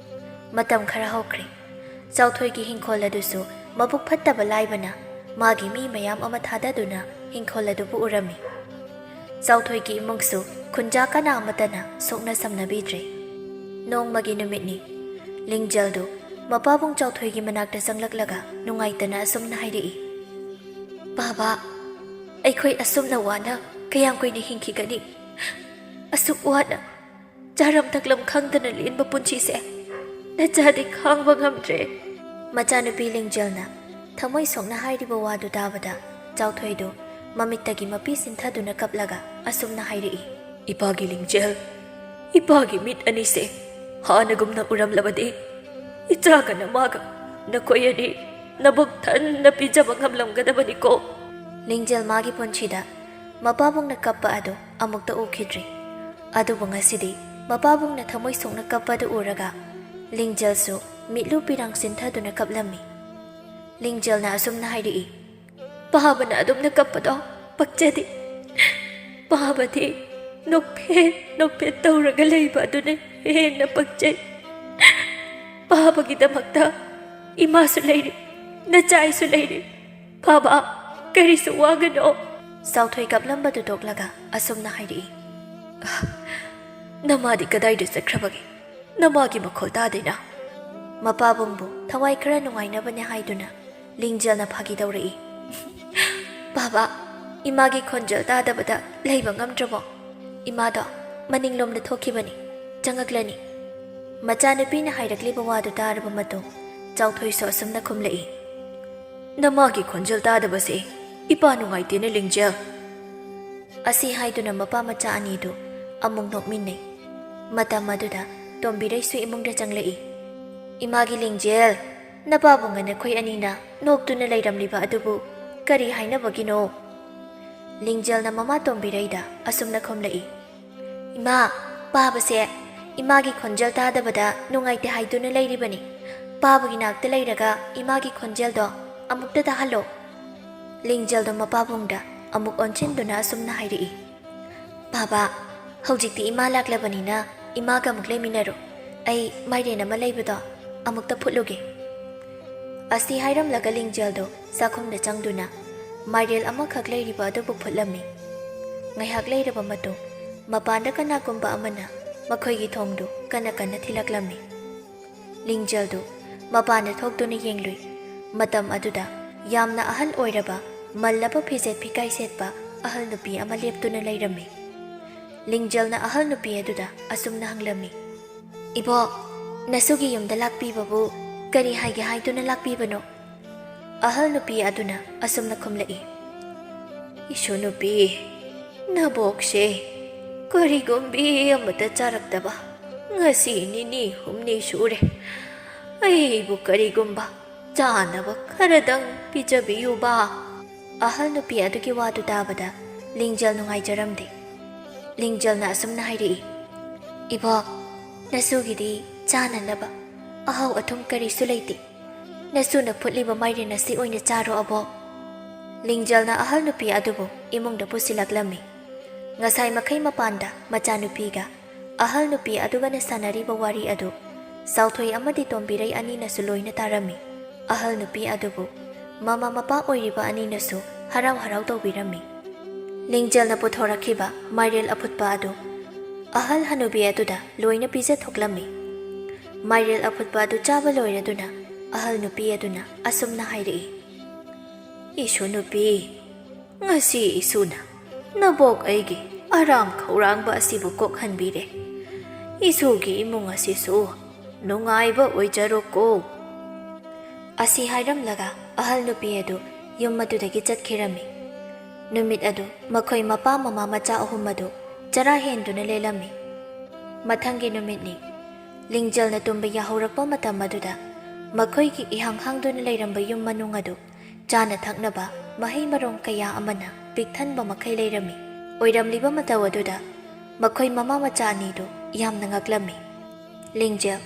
ꯃꯇꯝ ꯈꯔ ꯍꯧꯈ꯭ꯔꯦ꯫ ꯆꯥꯎꯊꯣꯏꯒꯤ ꯍꯤꯡꯈꯣꯜ ꯑꯗꯨꯁꯨ ꯃꯕꯨꯛ ꯐꯠꯇꯕ ꯂꯥꯏꯕꯅ ꯃꯥꯒꯤ ꯃꯤ ꯃꯌꯥꯝ ꯑꯃ ꯊꯥꯗꯗꯨꯅ ꯍꯤꯡꯈꯣꯜ ꯑꯗꯨꯕꯨ ꯎꯔꯝꯃꯤ꯫ ꯆꯥꯎꯊꯣꯏꯒꯤ ꯏꯃꯨꯡꯁꯨ ꯈꯨꯟꯖꯥ ꯀꯅꯥ ꯑꯃꯠꯇꯅ ꯁꯣꯛꯅ ꯁꯝꯅꯕꯤꯗ꯭ꯔꯦ꯫ ꯅꯣꯡꯃꯒꯤ ꯅꯨꯃꯤꯠꯅꯤ꯫ ꯂꯤꯡꯖꯦꯜꯗꯨ ꯃꯄꯥꯕꯨꯡ ꯆꯥꯎꯊꯣꯏꯒꯤ ꯃꯅꯥꯛꯇ ꯆꯪꯂꯛꯂꯒ ꯅꯨꯡꯉꯥꯏꯇꯅ ꯑꯁꯨꯝꯅ ꯍꯥꯏꯔꯛꯏ꯫ ꯕꯥꯕꯥ, ꯑꯩꯈꯣꯏ ꯑꯁꯨꯝꯅ ꯋꯥꯅ ꯀꯌꯥꯝ ꯀꯨꯏꯅ ꯍꯤꯡꯈꯤꯒꯅꯤ? ꯑꯁꯨꯛ ꯋꯥꯅ ꯆꯥꯔꯝ ꯊꯛꯂꯝ ꯈꯪꯗꯅ ꯂꯦꯟꯕ ꯄꯨꯟꯁꯤꯁꯦ ꯅꯆꯥꯗꯤ ꯈꯥꯡꯕ ꯉꯝꯗ꯭ꯔꯦ꯫ ꯃꯆꯥꯅꯨꯄꯤ ꯂꯤꯡꯖꯦꯜꯅ ꯊꯃꯣꯏ ꯁꯣꯛꯅ ꯍꯥꯏꯔꯤꯕ ꯋꯥꯗꯨ ꯇꯥꯕꯗ ꯆꯥꯎꯊꯣꯏꯗꯨ ꯃꯃꯤꯠꯇꯒꯤ ꯃꯄꯤ ꯁꯤꯟꯊꯗꯨꯅ ꯀꯞꯂꯒ ꯑꯁꯨꯝꯅ ꯍꯥꯏꯔꯛꯏ꯫ ꯏꯄꯥꯒꯤ ꯂꯤꯡꯖꯦꯜ, ꯏꯄꯥꯒꯤ ꯃꯤꯠ ꯑꯅꯤꯁꯦ ꯍꯥꯟꯅꯒꯨꯝꯅ ꯎꯔꯝꯂꯕꯗꯤ ꯏꯆꯥꯒ ꯅꯃꯥꯒ ꯅꯈꯣꯏ ꯑꯅꯤ ꯅꯕꯨꯛ ꯊꯟꯅ ꯄꯤꯖꯕ ꯉꯝꯂꯝꯒꯗꯕꯅꯤꯀꯣ꯫ ꯂꯤꯡꯖꯦꯜ ꯃꯥꯒꯤ ꯄꯨꯟꯁꯤꯗ ꯃꯄꯥꯕꯨꯡꯅ ꯀꯞꯄ ꯑꯗꯨ ꯑꯃꯨꯛꯇ ꯎꯈꯤꯗ꯭ꯔꯤ꯫ ꯑꯗꯨꯕꯨ ꯉꯁꯤꯗꯤ ꯃꯄꯥꯕꯨꯡꯅ ꯊꯃꯣꯏ ꯁꯣꯛꯅ ꯀꯞꯄꯗꯨ ꯎꯔꯒ ꯂꯤꯡꯖꯦꯜꯁꯨ ꯃꯤꯠꯂꯨ ꯄꯤꯔꯥꯡ ꯁꯤꯟꯊꯗꯨꯅ ꯀꯞꯂꯝꯃꯤ꯫ ꯂꯤꯡꯖꯦꯜꯅ ꯑꯁꯨꯝꯅ ꯍꯥꯏꯔꯛꯏ꯫ ꯄꯥꯕꯅ ꯑꯗꯨꯝꯅ ꯀꯞꯄꯗꯣ ꯄꯛꯆꯗꯦ꯫ ꯄꯥꯕꯗꯤ ꯅꯣꯛꯐꯦꯠ ꯇꯧꯔꯒ ꯂꯩꯕ ꯑꯗꯨꯅ ꯍꯦꯟꯅ ꯄꯛꯆꯩ꯫ ꯄꯥꯕꯒꯤꯗꯃꯛꯇ ꯏꯃꯥꯁꯨ ꯂꯩꯔꯤ, ꯅꯆꯥꯏꯁꯨ ꯂꯩꯔꯤ꯫ ꯕꯥꯕꯥ, ꯀꯔꯤꯁꯨ ꯋꯥꯒꯅꯣ꯫ ꯆꯥꯎꯊꯣꯏ ꯀꯞꯂꯝꯕꯗꯨ ꯇꯣꯛꯂꯒ ꯑꯁꯨꯝꯅ ꯍꯥꯏꯔꯛꯏ꯫ ꯅꯃꯥꯗꯤ ꯀꯗꯥꯏꯗ ꯆꯠꯈ꯭ꯔꯕꯒꯦ? ꯅꯃꯥꯒꯤ ꯃꯈꯣꯜ ꯇꯥꯗꯦꯅ꯫ ꯃꯄꯥꯕꯨꯡꯕꯨ ꯊꯋꯥꯏ ꯈꯔ ꯅꯨꯡꯉꯥꯏꯅꯕꯅꯦ ꯍꯥꯏꯗꯨꯅ ꯂꯤꯡꯖꯦꯜꯅ ꯐꯥꯒꯤ ꯇꯧꯔꯛꯏ꯫ ꯕꯥꯕꯥ, ꯏꯃꯥꯒꯤ ꯈꯣꯟꯖꯦꯜ ꯇꯥꯗꯕꯗ ꯂꯩꯕ ꯉꯝꯗ꯭ꯔꯕꯣ? ꯏꯃꯥꯗꯣ ꯃꯅꯤꯡꯂꯣꯝꯗ ꯊꯣꯛꯈꯤꯕꯅꯤ, ꯆꯪꯉꯛꯂꯅꯤ꯫ ꯃꯆꯥꯅꯨꯄꯤꯅ ꯍꯥꯏꯔꯛꯂꯤꯕ ꯋꯥꯗꯨ ꯇꯥꯔꯕ ꯃꯇꯨꯡ ꯆꯥꯎꯊꯣꯏꯁꯨ ꯑꯁꯨꯝꯅ ꯈꯨꯝꯂꯛꯏ꯫ ꯅꯃꯥꯒꯤ ꯈꯣꯟꯖꯦꯜ ꯇꯥꯗꯕꯁꯦ ꯏꯄꯥ ꯅꯨꯡꯉꯥꯏꯇꯦꯅ ꯂꯤꯡꯖꯦꯜ꯫ ꯑꯁꯤ ꯍꯥꯏꯗꯨꯅ ꯃꯄꯥ ꯃꯆꯥ ꯑꯅꯤꯗꯨ ꯑꯃꯨꯛ ꯅꯣꯛꯃꯤꯟꯅꯩ꯫ ꯃꯇꯝ ꯑꯗꯨꯗ ꯇꯣꯝꯕꯤꯔꯩꯁꯨ ꯏꯃꯨꯡꯗ ꯆꯪꯂꯛꯏ꯫ ꯏꯃꯥꯒꯤ ꯂꯤꯡꯖꯦꯜ, ꯅꯄꯥꯕꯨꯡꯒ ꯅꯈꯣꯏ ꯑꯅꯤꯅ ꯅꯣꯛꯇꯨꯅ ꯂꯩꯔꯝꯂꯤꯕ ꯑꯗꯨꯕꯨ ꯀꯔꯤ ꯍꯥꯏꯅꯕꯒꯤꯅꯣ? ꯂꯤꯡꯖꯦꯜꯅ ꯃꯃꯥ ꯇꯣꯝꯕꯤꯔꯩꯗ ꯑꯁꯨꯝꯅ ꯈꯨꯝꯂꯛꯏ꯫ ꯏꯃꯥ, ꯄꯥꯕꯁꯦ ꯏꯃꯥꯒꯤ ꯈꯣꯟꯖꯦꯜ ꯇꯥꯗꯕꯗ ꯅꯨꯡꯉꯥꯏꯇꯦ ꯍꯥꯏꯗꯨꯅ ꯂꯩꯔꯤꯕꯅꯤ꯫ ꯄꯥꯕꯒꯤ ꯅꯥꯛꯇ ꯂꯩꯔꯒ ꯏꯃꯥꯒꯤ ꯈꯣꯟꯖꯦꯜꯗꯣ ꯑꯃꯨꯛꯇ ꯇꯥꯍꯜꯂꯣ꯫ ꯂꯤꯡꯖꯦꯜꯗꯣ ꯃꯄꯥꯕꯨꯡꯗ ꯑꯃꯨꯛ ꯑꯣꯟꯁꯤꯟꯗꯨꯅ ꯑꯁꯨꯝꯅ ꯍꯥꯏꯔꯛꯏ꯫ ꯕꯥꯕꯥ, ꯍꯧꯖꯤꯛꯇꯤ ꯏꯃꯥ ꯂꯥꯛꯂꯕꯅꯤꯅ ꯏꯃꯥꯒ ꯑꯃꯨꯛ ꯂꯩꯃꯤꯟꯅꯔꯣ꯫ ꯑꯩ ꯃꯥꯏꯔꯦꯟ ꯑꯃ ꯂꯩꯕꯗꯣ ꯑꯃꯨꯛꯇ ꯐꯨꯠꯂꯨꯒꯦ꯫ ꯑꯁꯤ ꯍꯥꯏꯔꯝꯂꯒ ꯂꯤꯡꯖꯦꯜꯗꯣ ꯆꯥꯛꯈꯨꯝꯗ ꯆꯪꯗꯨꯅ ꯃꯥꯏꯔꯦꯜ ꯑꯃꯈꯛ ꯂꯩꯔꯤꯕ ꯑꯗꯨꯕꯨ ꯐꯨꯠꯂꯝꯃꯤ꯫ ꯉꯥꯏꯍꯥꯛ ꯂꯩꯔꯕ ꯃꯇꯨꯡ ꯃꯄꯥꯟꯗ ꯀꯅꯥꯒꯨꯝꯕ ꯑꯃꯅ ꯃꯈꯣꯏꯒꯤ ꯊꯣꯡꯗꯨ ꯀꯟꯅ ꯊꯤꯜꯂꯛꯂꯝꯃꯤ꯫ ꯂꯤꯡꯖꯦꯜꯗꯨ ꯃꯄꯥꯟꯗ ꯊꯣꯛꯇꯨꯅ ꯌꯦꯡꯂꯨꯏ꯫ ꯃꯇꯝ ꯑꯗꯨꯗ ꯌꯥꯝꯅ ꯑꯍꯜ ꯑꯣꯏꯔꯕ ꯃꯜꯂꯕ ꯐꯤꯖꯦꯠ ꯐꯤꯀꯥꯏ ꯁꯦꯠꯄ ꯑꯍꯜ ꯅꯨꯄꯤ ꯑꯃ ꯂꯦꯞꯇꯨꯅ ꯂꯩꯔꯝꯃꯤ꯫ ꯂꯤꯡꯖꯦꯜꯅ ꯑꯍꯜ ꯅꯨꯄꯤ ꯑꯗꯨꯗ ꯑꯁꯨꯝꯅ ꯍꯪꯂꯝꯃꯤ꯫ ꯏꯕꯣꯛ, ꯅꯁꯨꯒꯤ ꯌꯨꯝꯗ ꯂꯥꯛꯄꯤꯕꯕꯨ ꯀꯔꯤ ꯍꯥꯏꯒꯦ ꯍꯥꯏꯗꯨꯅ ꯂꯥꯛꯄꯤꯕꯅꯣ? ꯑꯍꯜ ꯅꯨꯄꯤ ꯑꯗꯨꯅ ꯑꯁꯨꯝꯅ ꯈꯨꯝꯂꯛꯏ꯫ ꯏꯁꯨ ꯅꯨꯄꯤ, ꯅꯕꯣꯛꯁꯦ ꯀꯔꯤꯒꯨꯝꯕꯤ ꯑꯃꯠꯇ ꯆꯥꯔꯛꯇꯕ ꯉꯁꯤ ꯅꯤꯅꯤ ꯍꯨꯝꯅꯤ ꯁꯨꯔꯦ꯫ ꯑꯩꯕꯨ ꯀꯔꯤꯒꯨꯝꯕ ꯆꯥꯅꯕ ꯈꯔꯗꯪ ꯄꯤꯖꯕꯤꯌꯨꯕ꯫ ꯑꯍꯜ ꯅꯨꯄꯤ ꯑꯗꯨꯒꯤ ꯋꯥꯗꯨ ꯇꯥꯕꯗ ꯂꯤꯡꯖꯦꯜ ꯅꯨꯡꯉꯥꯏꯖꯔꯝꯗꯦ꯫ ꯂꯤꯡꯖꯦꯜꯅ ꯑꯁꯨꯝꯅ ꯍꯥꯏꯔꯛꯏ꯫ ꯏꯕꯣꯛ, ꯅꯁꯨꯒꯤꯗꯤ ꯆꯥꯅꯅꯕ ꯑꯍꯥꯎ ꯑꯊꯨꯝ ꯀꯔꯤꯁꯨ ꯂꯩꯇꯦ꯫ ꯅꯁꯨꯅ ꯐꯨꯠꯂꯤꯕ ꯃꯥꯏꯔꯦꯟ ꯑꯁꯤ ꯑꯣꯏꯅ ꯆꯥꯔꯣ ꯑꯕꯣꯛ꯫ ꯂꯤꯡꯖꯦꯜꯅ ꯑꯍꯜ ꯅꯨꯄꯤ ꯑꯗꯨꯕꯨ ꯏꯃꯨꯡꯗ ꯄꯨꯁꯤꯜꯂꯛꯂꯝꯃꯤ꯫ ꯉꯁꯥꯏ ꯃꯈꯩ ꯃꯄꯥꯟꯗ ꯃꯆꯥꯅꯨꯄꯤꯒ ꯑꯍꯜ ꯅꯨꯄꯤ ꯑꯗꯨꯒꯅ ꯁꯥꯟꯅꯔꯤꯕ ꯋꯥꯔꯤ ꯑꯗꯨ ꯆꯥꯎꯊꯣꯏ ꯑꯃꯗꯤ ꯇꯣꯝꯕꯤꯔꯩ ꯑꯅꯤꯅꯁꯨ ꯂꯣꯏꯅ ꯇꯥꯔꯝꯃꯤ꯫ ꯑꯍꯜ ꯅꯨꯄꯤ ꯑꯗꯨꯕꯨ ꯃꯃꯥ ꯃꯄꯥ ꯑꯣꯏꯔꯤꯕ ꯑꯅꯤꯅꯁꯨ ꯍꯔꯥꯎ ꯍꯔꯥꯎ ꯇꯧꯕꯤꯔꯝꯃꯤ꯫ ꯂꯤꯡꯖꯦꯜꯅ ꯄꯨꯊꯣꯔꯛꯈꯤꯕ ꯃꯥꯏꯔꯦꯜ ꯑꯐꯨꯠꯄ ꯑꯗꯨ ꯑꯍꯜ ꯍꯅꯨꯕꯤ ꯑꯗꯨꯗ ꯂꯣꯏꯅ ꯄꯤꯖꯊꯣꯛꯂꯝꯃꯤ꯫ ꯃꯥꯏꯔꯦꯜ ꯑꯐꯨꯠꯄ ꯑꯗꯨ ꯆꯥꯕ ꯂꯣꯏꯔꯗꯨꯅ ꯑꯍꯜ ꯅꯨꯄꯤ ꯑꯗꯨꯅ ꯑꯁꯨꯝꯅ ꯍꯥꯏꯔꯛꯏ꯫ ꯏꯁꯨ ꯅꯨꯄꯤ, ꯉꯁꯤ ꯏꯁꯨꯅ ꯅꯕꯣꯛ ꯑꯩꯒꯤ ꯑꯔꯥꯝ ꯈꯧꯔꯥꯡꯕ ꯑꯁꯤꯕꯨ ꯀꯣꯛꯍꯟꯕꯤꯔꯦ꯫ ꯏꯁꯨꯒꯤ ꯏꯃꯨꯡ ꯑꯁꯤꯁꯨ ꯅꯨꯡꯉꯥꯏꯕ ꯑꯣꯏꯖꯔꯣꯀꯣ꯫ ꯑꯁꯤ ꯍꯥꯏꯔꯝꯂꯒ ꯑꯍꯜ ꯅꯨꯄꯤ ꯑꯗꯨ ꯌꯨꯝ ꯑꯗꯨꯗꯒꯤ ꯆꯠꯈꯤꯔꯝꯃꯤ꯫ ꯅꯨꯃꯤꯠ ꯑꯗꯨ ꯃꯈꯣꯏ ꯃꯄꯥ ꯃꯃꯥ ꯃꯆꯥ ꯑꯍꯨꯝ ꯑꯗꯨ ꯆꯔꯥ ꯍꯦꯟꯗꯨꯅ ꯂꯦꯜꯂꯝꯃꯤ꯫ ꯃꯊꯪꯒꯤ ꯅꯨꯃꯤꯠꯅꯤ꯫ ꯂꯤꯡꯖꯦꯜꯅ ꯇꯨꯝꯕ ꯌꯥꯍꯧꯔꯛꯄ ꯃꯇꯝ ꯑꯗꯨꯗ ꯃꯈꯣꯏꯒꯤ ꯏꯍꯥꯡ ꯍꯥꯡꯗꯨꯅ ꯂꯩꯔꯝꯕ ꯌꯨꯝ ꯃꯅꯨꯡ ꯑꯗꯨ ꯆꯥꯅ ꯊꯛꯅꯕ ꯃꯍꯩ ꯃꯔꯣꯡ ꯀꯌꯥ ꯑꯃꯅ ꯄꯤꯛꯊꯟꯕ ꯃꯈꯩ ꯂꯩꯔꯝꯃꯤ꯫ ꯑꯣꯏꯔꯝꯂꯤꯕ ꯃꯇꯧ ꯑꯗꯨꯗ ꯃꯈꯣꯏ ꯃꯃꯥ ꯃꯆꯥ ꯑꯅꯤꯗꯨ ꯌꯥꯝꯅ ꯉꯛꯂꯝꯃꯤ꯫ ꯂꯤꯡꯖꯦꯜ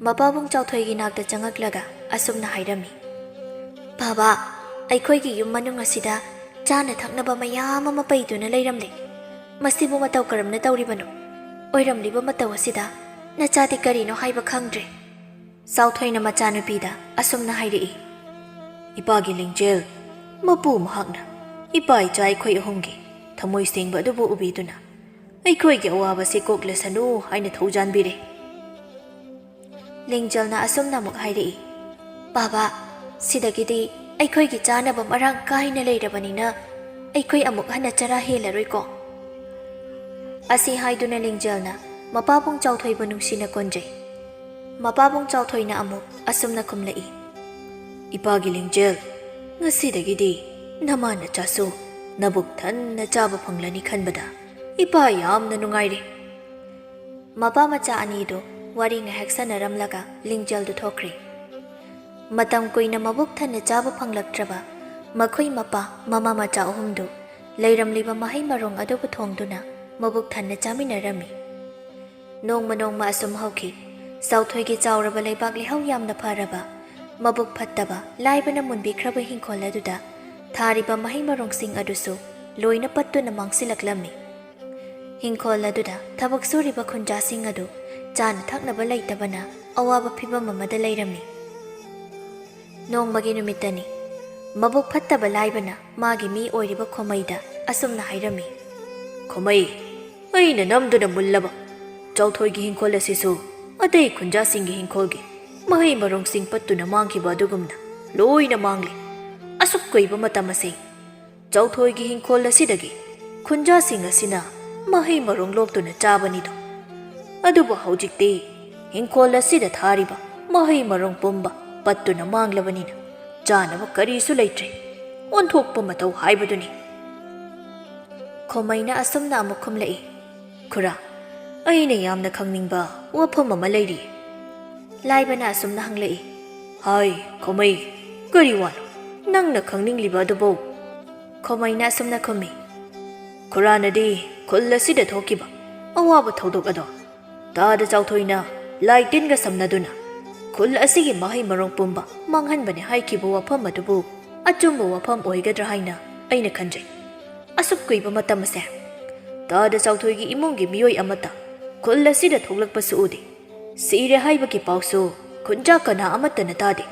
ꯃꯄꯥꯕꯨꯡ ꯆꯥꯎꯊꯣꯏꯒꯤ ꯅꯥꯛꯇ ꯆꯪꯉꯛꯂꯒ ꯑꯁꯨꯝꯅ ꯍꯥꯏꯔꯝꯃꯤ꯫ ꯕꯥꯕꯥ, ꯑꯩꯈꯣꯏꯒꯤ ꯌꯨꯝ ꯃꯅꯨꯡ ꯑꯁꯤꯗ ꯆꯥꯅ ꯊꯛꯅꯕ ꯃꯌꯥꯝ ꯑꯃ ꯄꯩꯗꯨꯅ ꯂꯩꯔꯝꯂꯦ꯫ ꯃꯁꯤꯕꯨ ꯃꯇꯧ ꯀꯔꯝꯅ ꯇꯧꯔꯤꯕꯅꯣ? ꯑꯣꯏꯔꯝꯂꯤꯕ ꯃꯇꯧ ꯑꯁꯤꯗ ꯅꯆꯥꯗꯤ ꯀꯔꯤꯅꯣ ꯍꯥꯏꯕ ꯈꯪꯗ꯭ꯔꯦ꯫ ꯆꯥꯎꯊꯣꯏꯅ ꯃꯆꯥꯅꯨꯄꯤꯗ ꯑꯁꯨꯝꯅ ꯍꯥꯏꯔꯛꯏ꯫ ꯏꯄꯥꯒꯤ ꯂꯤꯡꯖꯦꯜ, ꯃꯄꯨ ꯃꯍꯥꯛꯅ ꯏꯄꯥ ꯏꯆꯥ ꯑꯩꯈꯣꯏ ꯑꯍꯨꯝꯒꯤ ꯊꯃꯣꯏ ꯁꯦꯡꯕ ꯑꯗꯨꯕꯨ ꯎꯕꯤꯗꯨꯅ ꯑꯩꯈꯣꯏꯒꯤ ꯑꯋꯥꯕꯁꯤ ꯀꯣꯛꯂꯁꯅꯨ ꯍꯥꯏꯅ ꯊꯧꯖꯥꯟꯕꯤꯔꯦ꯫ ꯂꯤꯡꯖꯦꯜꯅ ꯑꯁꯨꯝꯅ ꯑꯃꯨꯛ ꯍꯥꯏꯔꯛꯏ꯫ ꯕꯥꯕꯥ, ꯁꯤꯗꯒꯤꯗꯤ ꯑꯩꯈꯣꯏꯒꯤ ꯆꯥꯅꯕ ꯃꯔꯥꯡ ꯀꯥꯏꯅ ꯂꯩꯔꯕꯅꯤꯅ ꯑꯩꯈꯣꯏ ꯑꯃꯨꯛ ꯍꯟꯅ ꯆꯔꯥ ꯍꯦꯜꯂꯔꯣꯏꯀꯣ꯫ ꯑꯁꯤ ꯍꯥꯏꯗꯨꯅ ꯂꯤꯡꯖꯦꯜꯅ ꯃꯄꯥꯕꯨꯡ ꯆꯥꯎꯊꯣꯏꯕꯨ ꯅꯨꯡꯁꯤꯅ ꯀꯣꯟꯖꯩ꯫ ꯃꯄꯥꯕꯨꯡ ꯆꯥꯎꯊꯣꯏꯅ ꯑꯃꯨꯛ ꯑꯁꯨꯝꯅ ꯈꯨꯝꯂꯛꯏ꯫ ꯏꯄꯥꯒꯤ ꯂꯤꯡꯖꯦꯜ, ꯉꯁꯤꯗꯒꯤꯗꯤ ꯅꯃꯥ ꯅꯆꯥꯁꯨ ꯅꯕꯨꯛ ꯊꯟꯅ ꯆꯥꯕ ꯐꯪꯂꯅꯤ ꯈꯟꯕꯗ ꯏꯄꯥ ꯌꯥꯝꯅ ꯅꯨꯡꯉꯥꯏꯔꯦ꯫ ꯃꯄꯥ ꯃꯆꯥ ꯑꯅꯤꯗꯨ ꯋꯥꯔꯤ ꯉꯥꯏꯍꯥꯛ ꯁꯥꯟꯅꯔꯝꯂꯒ ꯂꯤꯡꯖꯦꯜꯗꯨ ꯊꯣꯛꯈ꯭ꯔꯦ꯫ ꯃꯇꯝ ꯀꯨꯏꯅ ꯃꯕꯨꯛ ꯊꯟꯅ ꯆꯥꯕ ꯐꯪꯂꯛꯇ꯭ꯔꯕ ꯃꯈꯣꯏ ꯃꯄꯥ ꯃꯃꯥ ꯃꯆꯥ ꯑꯍꯨꯝꯗꯨ ꯂꯩꯔꯝꯂꯤꯕ ꯃꯍꯩ ꯃꯔꯣꯡ ꯑꯗꯨꯕꯨ ꯊꯣꯡꯗꯨꯅ ꯃꯕꯨꯛ ꯊꯟꯅ ꯆꯥꯃꯤꯟꯅꯔꯝꯃꯤ꯫ ꯅꯣꯡꯃ ꯅꯣꯡꯃ ꯑꯁꯨꯝ ꯍꯧꯈꯤ꯫ ꯆꯥꯎꯊꯣꯏꯒꯤ ꯆꯥꯎꯔꯕ ꯂꯩꯕꯥꯛ ꯂꯩꯍꯥꯎ ꯌꯥꯝꯅ ꯐꯔꯕ, ꯃꯕꯨꯛ ꯐꯠꯇꯕ, ꯂꯥꯏꯕꯅ ꯃꯨꯟꯕꯤꯈ꯭ꯔꯕ ꯍꯤꯡꯈꯣꯜ ꯑꯗꯨꯗ ꯊꯥꯔꯤꯕ ꯃꯍꯩ ꯃꯔꯣꯡꯁꯤꯡ ꯑꯗꯨꯁꯨ ꯂꯣꯏꯅ ꯄꯠꯇꯨꯅ ꯃꯥꯡꯁꯤꯜꯂꯛꯂꯝꯃꯤ꯫ ꯍꯤꯡꯈꯣꯜ ꯑꯗꯨꯗ ꯊꯕꯛ ꯁꯨꯔꯤꯕ ꯈꯨꯟꯖꯥꯁꯤꯡ ꯑꯗꯨ ꯆꯥꯅ ꯊꯛꯅꯕ ꯂꯩꯇꯕꯅ ꯑꯋꯥꯕ ꯐꯤꯚꯝ ꯑꯃꯗ ꯂꯩꯔꯝꯃꯤ꯫ ꯅꯣꯡꯃꯒꯤ ꯅꯨꯃꯤꯠꯇꯅꯤ ꯃꯕꯨꯛ ꯐꯠꯇꯕ ꯂꯥꯏꯕꯅ ꯃꯥꯒꯤ ꯃꯤ ꯑꯣꯏꯔꯤꯕ ꯈꯣꯃꯩꯗ ꯑꯁꯨꯝꯅ ꯍꯥꯏꯔꯝꯃꯤ꯫ ꯈꯣꯃꯩ, ꯑꯩꯅ ꯅꯝꯗꯨꯅ ꯃꯨꯜꯂꯕ ꯆꯥꯎꯊꯣꯏꯒꯤ ꯍꯤꯡꯈꯣꯜ ꯑꯁꯤꯁꯨ ꯑꯇꯩ ꯈꯨꯟꯖꯥꯁꯤꯡꯒꯤ ꯍꯤꯡꯈꯣꯜꯒꯤ ꯃꯍꯩ ꯃꯔꯣꯡꯁꯤꯡ ꯄꯠꯇꯨꯅ ꯃꯥꯡꯈꯤꯕ ꯑꯗꯨꯒꯨꯝꯅ ꯂꯣꯏꯅ ꯃꯥꯡꯂꯤ꯫ ꯑꯁꯨꯛ ꯀꯨꯏꯕ ꯃꯇꯝ ꯑꯁꯤ ꯆꯥꯎꯊꯣꯏꯒꯤ ꯍꯤꯡꯈꯣꯜ ꯑꯁꯤꯗꯒꯤ ꯈꯨꯟꯖꯥꯁꯤꯡ ꯑꯁꯤꯅ ꯃꯍꯩ ꯃꯔꯣꯡ ꯂꯣꯛꯇꯨꯅ ꯆꯥꯕꯅꯤꯗꯣ꯫ ꯑꯗꯨꯕꯨ ꯍꯧꯖꯤꯛꯇꯤ ꯍꯤꯡꯈꯣꯜ ꯑꯁꯤꯗ ꯊꯥꯔꯤꯕ ꯃꯍꯩ ꯃꯔꯣꯡ ꯄꯨꯝꯕ ꯄꯠꯇꯨꯅ ꯃꯥꯡꯂꯕꯅꯤꯅ ꯆꯥꯅꯕ ꯀꯔꯤꯁꯨ ꯂꯩꯇ꯭ꯔꯦ꯫ ꯑꯣꯟꯊꯣꯛꯄ ꯃꯇꯧ ꯍꯥꯏꯕꯗꯨꯅꯤ꯫ ꯈꯣꯃꯩꯅ ꯑꯁꯨꯝꯅ ꯑꯃꯨꯛ ꯈꯨꯝꯂꯛꯏ꯫ ꯈꯨꯔꯥ, ꯑꯩꯅ ꯌꯥꯝꯅ ꯈꯪꯅꯤꯡꯕ ꯋꯥꯐꯝ ꯑꯃ ꯂꯩꯔꯤ꯫ ꯂꯥꯏꯕꯅ ꯑꯁꯨꯝꯅ ꯍꯪꯂꯛꯏ꯫ ꯍꯥꯏ ꯈꯣꯃꯩ, ꯀꯔꯤ ꯋꯥꯅꯣ ꯅꯪꯅ ꯈꯪꯅꯤꯡꯂꯤꯕ ꯑꯗꯨꯕꯨ? ꯈꯣꯃꯩꯅ ꯑꯁꯨꯝꯅ ꯈꯨꯝꯃꯤ꯫ ꯈꯨꯔꯥꯅꯗꯤ ꯈꯨꯜ ꯑꯁꯤꯗ ꯊꯣꯛꯈꯤꯕ ꯑꯋꯥꯕ ꯊꯧꯗꯣꯛ ꯑꯗꯣ ꯇꯥꯗ ꯆꯥꯎꯊꯣꯏꯅ ꯂꯥꯏ ꯇꯤꯟꯒ ꯁꯝꯅꯗꯨꯅ ꯈꯨꯜ ꯑꯁꯤꯒꯤ ꯃꯍꯩ ꯃꯔꯣꯡ ꯄꯨꯝꯕ ꯃꯥꯡꯍꯟꯕꯅꯤ ꯍꯥꯏꯈꯤꯕ ꯋꯥꯐꯝ ꯑꯗꯨꯕꯨ ꯑꯆꯨꯝꯕ ꯋꯥꯐꯝ ꯑꯣꯏꯒꯗ꯭ꯔꯥ ꯍꯥꯏꯅ ꯑꯩꯅ ꯈꯟꯖꯩ꯫ ꯑꯁꯨꯛ ꯀꯨꯏꯕ ꯃꯇꯝ ꯑꯁꯦ ꯇꯥꯗ ꯆꯥꯎꯊꯣꯏꯒꯤ ꯏꯃꯨꯡꯒꯤ ꯃꯤꯑꯣꯏ ꯑꯃꯠꯇ ꯈꯨꯜ ꯑꯁꯤꯗ ꯊꯣꯛꯂꯛꯄꯁꯨ ꯎꯗꯦ꯫ ꯁꯤꯔꯦ ꯍꯥꯏꯕꯒꯤ ꯄꯥꯎꯁꯨ ꯈꯨꯟꯖꯥ ꯀꯅꯥ ꯑꯃꯠꯇꯅ ꯇꯥꯗꯦ꯫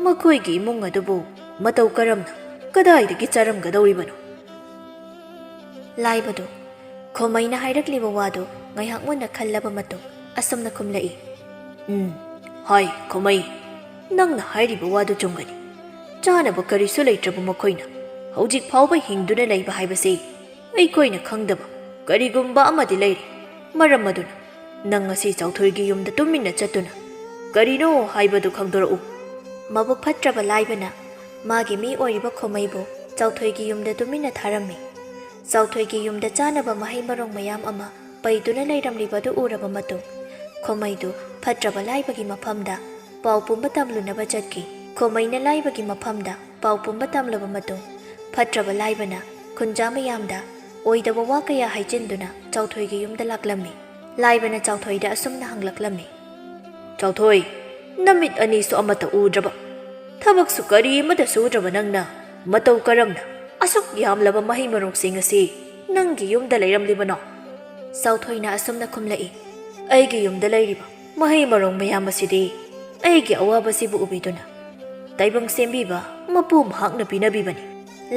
ꯃꯈꯣꯏꯒꯤ ꯏꯃꯨꯡ ꯑꯗꯨꯕꯨ ꯃꯇꯧ ꯀꯔꯝꯅ ꯀꯗꯥꯏꯗꯒꯤ ꯆꯥꯔꯝꯒꯗꯧꯔꯤꯕꯅꯣ? ꯂꯥꯏꯕꯗꯨ ꯈꯣꯃꯩꯅ ꯍꯥꯏꯔꯛꯂꯤꯕ ꯋꯥꯗꯨ ꯉꯥꯏꯍꯥꯛ ꯃꯨꯟꯅ ꯈꯜꯂꯕ ꯃꯇꯨꯡ ꯑꯁꯨꯝꯅ ꯈꯨꯝꯂꯛꯏ꯫ ꯍꯥꯏ ꯈꯣꯃꯩ, ꯅꯪꯅ ꯍꯥꯏꯔꯤꯕ ꯋꯥꯗꯨ ꯆꯨꯝꯒꯅꯤ꯫ ꯆꯥꯅꯕ ꯀꯔꯤꯁꯨ ꯂꯩꯇ꯭ꯔꯕ ꯃꯈꯣꯏꯅ ꯍꯧꯖꯤꯛ ꯐꯥꯎꯕ ꯍꯤꯡꯗꯨꯅ ꯂꯩꯕ ꯍꯥꯏꯕꯁꯤ ꯑꯩꯈꯣꯏꯅ ꯈꯪꯗꯕ ꯀꯔꯤꯒꯨꯝꯕ ꯑꯃꯗꯤ ꯂꯩꯔꯤ꯫ ꯃꯔꯝ ꯑꯗꯨꯅ ꯅꯪ ꯉꯁꯤ ꯆꯥꯎꯊꯣꯏꯒꯤ ꯌꯨꯝꯗ ꯇꯨꯃꯤꯟꯅ ꯆꯠꯇꯨꯅ ꯀꯔꯤꯅꯣ ꯍꯥꯏꯕꯗꯨ ꯈꯪꯗꯣꯔꯛꯎ꯫ ꯃꯕꯨꯛ ꯐꯠꯇ꯭ꯔꯕ ꯂꯥꯏꯕꯅ ꯃꯥꯒꯤ ꯃꯤ ꯑꯣꯏꯔꯤꯕ ꯈꯣꯃꯩꯕꯨ ꯆꯥꯎꯊꯣꯏꯒꯤ ꯌꯨꯝꯗ ꯇꯨꯃꯤꯟꯅ ꯊꯥꯔꯝꯃꯤ꯫ ꯆꯥꯎꯊꯣꯏꯒꯤ ꯌꯨꯝꯗ ꯆꯥꯅꯕ ꯃꯍꯩ ꯃꯔꯣꯡ ꯃꯌꯥꯝ ꯑꯃ ꯄꯩꯗꯨꯅ ꯂꯩꯔꯝꯂꯤꯕꯗꯨ ꯎꯔꯕ ꯃꯇꯨꯡ ꯈꯣꯃꯩꯗꯨ ꯐꯠꯇ꯭ꯔꯕ ꯂꯥꯏꯕꯒꯤ ꯃꯐꯝꯗ ꯄꯥꯎ ꯄꯨꯝꯕ ꯇꯝꯂꯨꯅꯕ ꯆꯠꯈꯤ꯫ ꯈꯣꯃꯩꯅ ꯂꯥꯏꯕꯒꯤ ꯃꯐꯝꯗ ꯄꯥꯎ ꯄꯨꯝꯕ ꯇꯝꯂꯕ ꯃꯇꯨꯡ ꯐꯠꯇ꯭ꯔꯕ ꯂꯥꯏꯕꯅ ꯈꯨꯟꯖꯥ ꯃꯌꯥꯝꯗ ꯑꯣꯏꯗꯕ ꯋꯥ ꯀꯌꯥ ꯍꯥꯏꯖꯤꯟꯗꯨꯅ ꯆꯥꯎꯊꯣꯏꯒꯤ ꯌꯨꯝꯗ ꯂꯥꯛꯂꯝꯃꯤ꯫ ꯂꯥꯏꯕꯅ ꯆꯥꯎꯊꯣꯏꯗ ꯑꯁꯨꯝꯅ ꯍꯪꯂꯛꯂꯝꯃꯤ꯫ ꯆꯥꯎꯊꯣꯏ, ꯅꯃꯤꯠ ꯑꯅꯤꯁꯨ ꯑꯃꯠꯇ ꯎꯗ꯭ꯔꯕ, ꯊꯕꯛꯁꯨ ꯀꯔꯤ ꯑꯃꯠꯇ ꯁꯨꯗ꯭ꯔꯕ ꯅꯪꯅ ꯃꯇꯧ ꯀꯔꯝꯅ ꯑꯁꯨꯛ ꯌꯥꯝꯂꯕ ꯃꯍꯩ ꯃꯔꯣꯡꯁꯤꯡ ꯑꯁꯤ ꯅꯪꯒꯤ ꯌꯨꯝꯗ ꯂꯩꯔꯝꯂꯤꯕꯅꯣ? ꯆꯥꯎꯊꯣꯏꯅ ꯑꯁꯨꯝꯅ ꯈꯨꯝꯂꯛꯏ꯫ ꯑꯩꯒꯤ ꯌꯨꯝꯗ ꯂꯩꯔꯤꯕ ꯃꯍꯩ ꯃꯔꯣꯡ ꯃꯌꯥꯝ ꯑꯁꯤꯗꯤ ꯑꯩꯒꯤ ꯑꯋꯥꯕꯁꯤꯕꯨ ꯎꯕꯤꯗꯨꯅ ꯇꯥꯏꯕꯪ ꯁꯦꯝꯕꯤꯕ ꯃꯄꯨ ꯃꯍꯥꯛꯅ ꯄꯤꯅꯕꯤꯕꯅꯤ꯫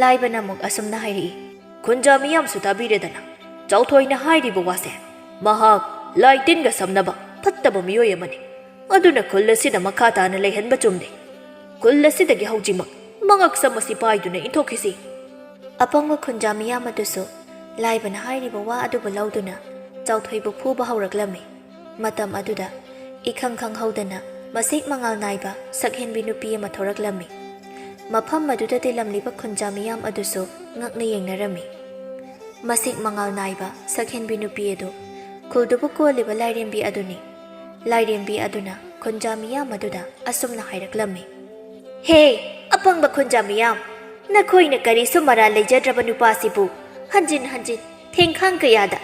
ꯂꯥꯏꯕꯅ ꯑꯃꯨꯛ ꯑꯁꯨꯝꯅ ꯍꯥꯏꯔꯛꯏ꯫ ꯈꯨꯟꯖꯥ ꯃꯤꯌꯥꯝꯁꯨ ꯇꯥꯕꯤꯔꯦꯗꯅ ꯆꯥꯎꯊꯣꯏꯅ ꯍꯥꯏꯔꯤꯕ ꯋꯥꯁꯦ꯫ ꯃꯍꯥꯛ ꯂꯥꯏ ꯇꯤꯟꯒ ꯁꯝꯅꯕ ꯐꯠꯇꯕ ꯃꯤꯑꯣꯏ ꯑꯃꯅꯤ꯫ ꯑꯗꯨꯅ ꯈꯨꯜ ꯑꯁꯤꯗ ꯃꯈꯥ ꯇꯥꯅ ꯂꯩꯍꯟꯕ ꯆꯨꯝꯗꯦ꯫ ꯈꯨꯜ ꯑꯁꯤꯗꯒꯤ ꯍꯧꯖꯤꯛꯃꯛ ꯃꯉꯛꯁꯝ ꯑꯁꯤ ꯄꯥꯏꯗꯨꯅ ꯏꯟꯊꯣꯛꯈꯤꯁꯤ꯫ ꯑꯄꯪꯕ ꯈꯨꯟꯖꯥ ꯃꯤꯌꯥꯝ ꯑꯗꯨꯁꯨ ꯂꯥꯏꯕꯅ ꯍꯥꯏꯔꯤꯕ ꯋꯥ ꯑꯗꯨꯕꯨ ꯂꯧꯗꯨꯅ ꯆꯥꯎꯊꯣꯏꯕꯨ ꯐꯨꯕ ꯍꯧꯔꯛꯂꯝꯃꯤ꯫ ꯃꯇꯝ ꯑꯗꯨꯗ ꯏꯈꯪ ꯈꯪꯍꯧꯗꯅ ꯃꯁꯦꯛ ꯃꯉꯥꯜ ꯅꯥꯏꯕ ꯁꯛꯍꯦꯟꯕꯤ ꯅꯨꯄꯤ ꯑꯃ ꯊꯣꯔꯛꯂꯝꯃꯤ꯫ ꯃꯐꯝ ꯑꯗꯨꯗ ꯇꯤꯜꯂꯝꯂꯤꯕ ꯈꯨꯟꯖꯥ ꯃꯤꯌꯥꯝ ꯑꯗꯨꯁꯨ ꯉꯛꯅ ꯌꯦꯡꯅꯔꯝꯃꯤ꯫ ꯃꯁꯦꯛ ꯃꯉꯥꯜ ꯅꯥꯏꯕ ꯁꯛꯍꯦꯟꯕꯤ ꯅꯨꯄꯤ ꯑꯗꯨ ꯈꯨꯜꯗꯨꯕꯨ ꯀꯣꯜꯂꯤꯕ ꯂꯥꯏꯔꯦꯝꯕꯤ ꯑꯗꯨꯅꯤ꯫ ꯂꯥꯏꯔꯦꯝꯕꯤ ꯑꯗꯨꯅ ꯈꯨꯟꯖꯥ ꯃꯤꯌꯥꯝ ꯑꯗꯨꯗ ꯑꯁꯨꯝꯅ ꯍꯥꯏꯔꯛꯂꯝꯃꯤ꯫ ꯍꯦ ꯑꯄꯪꯕ ꯈꯨꯟꯖꯥ ꯃꯤꯌꯥꯝ, ꯅꯈꯣꯏꯅ ꯀꯔꯤꯁꯨ ꯃꯔꯥꯜ ꯂꯩꯖꯗ꯭ꯔꯕ ꯅꯨꯄꯥꯁꯤꯕꯨ ꯍꯟꯖꯤꯟ ꯍꯟꯖꯤꯟ ꯊꯦꯡꯈꯥꯡ ꯀꯌꯥꯗ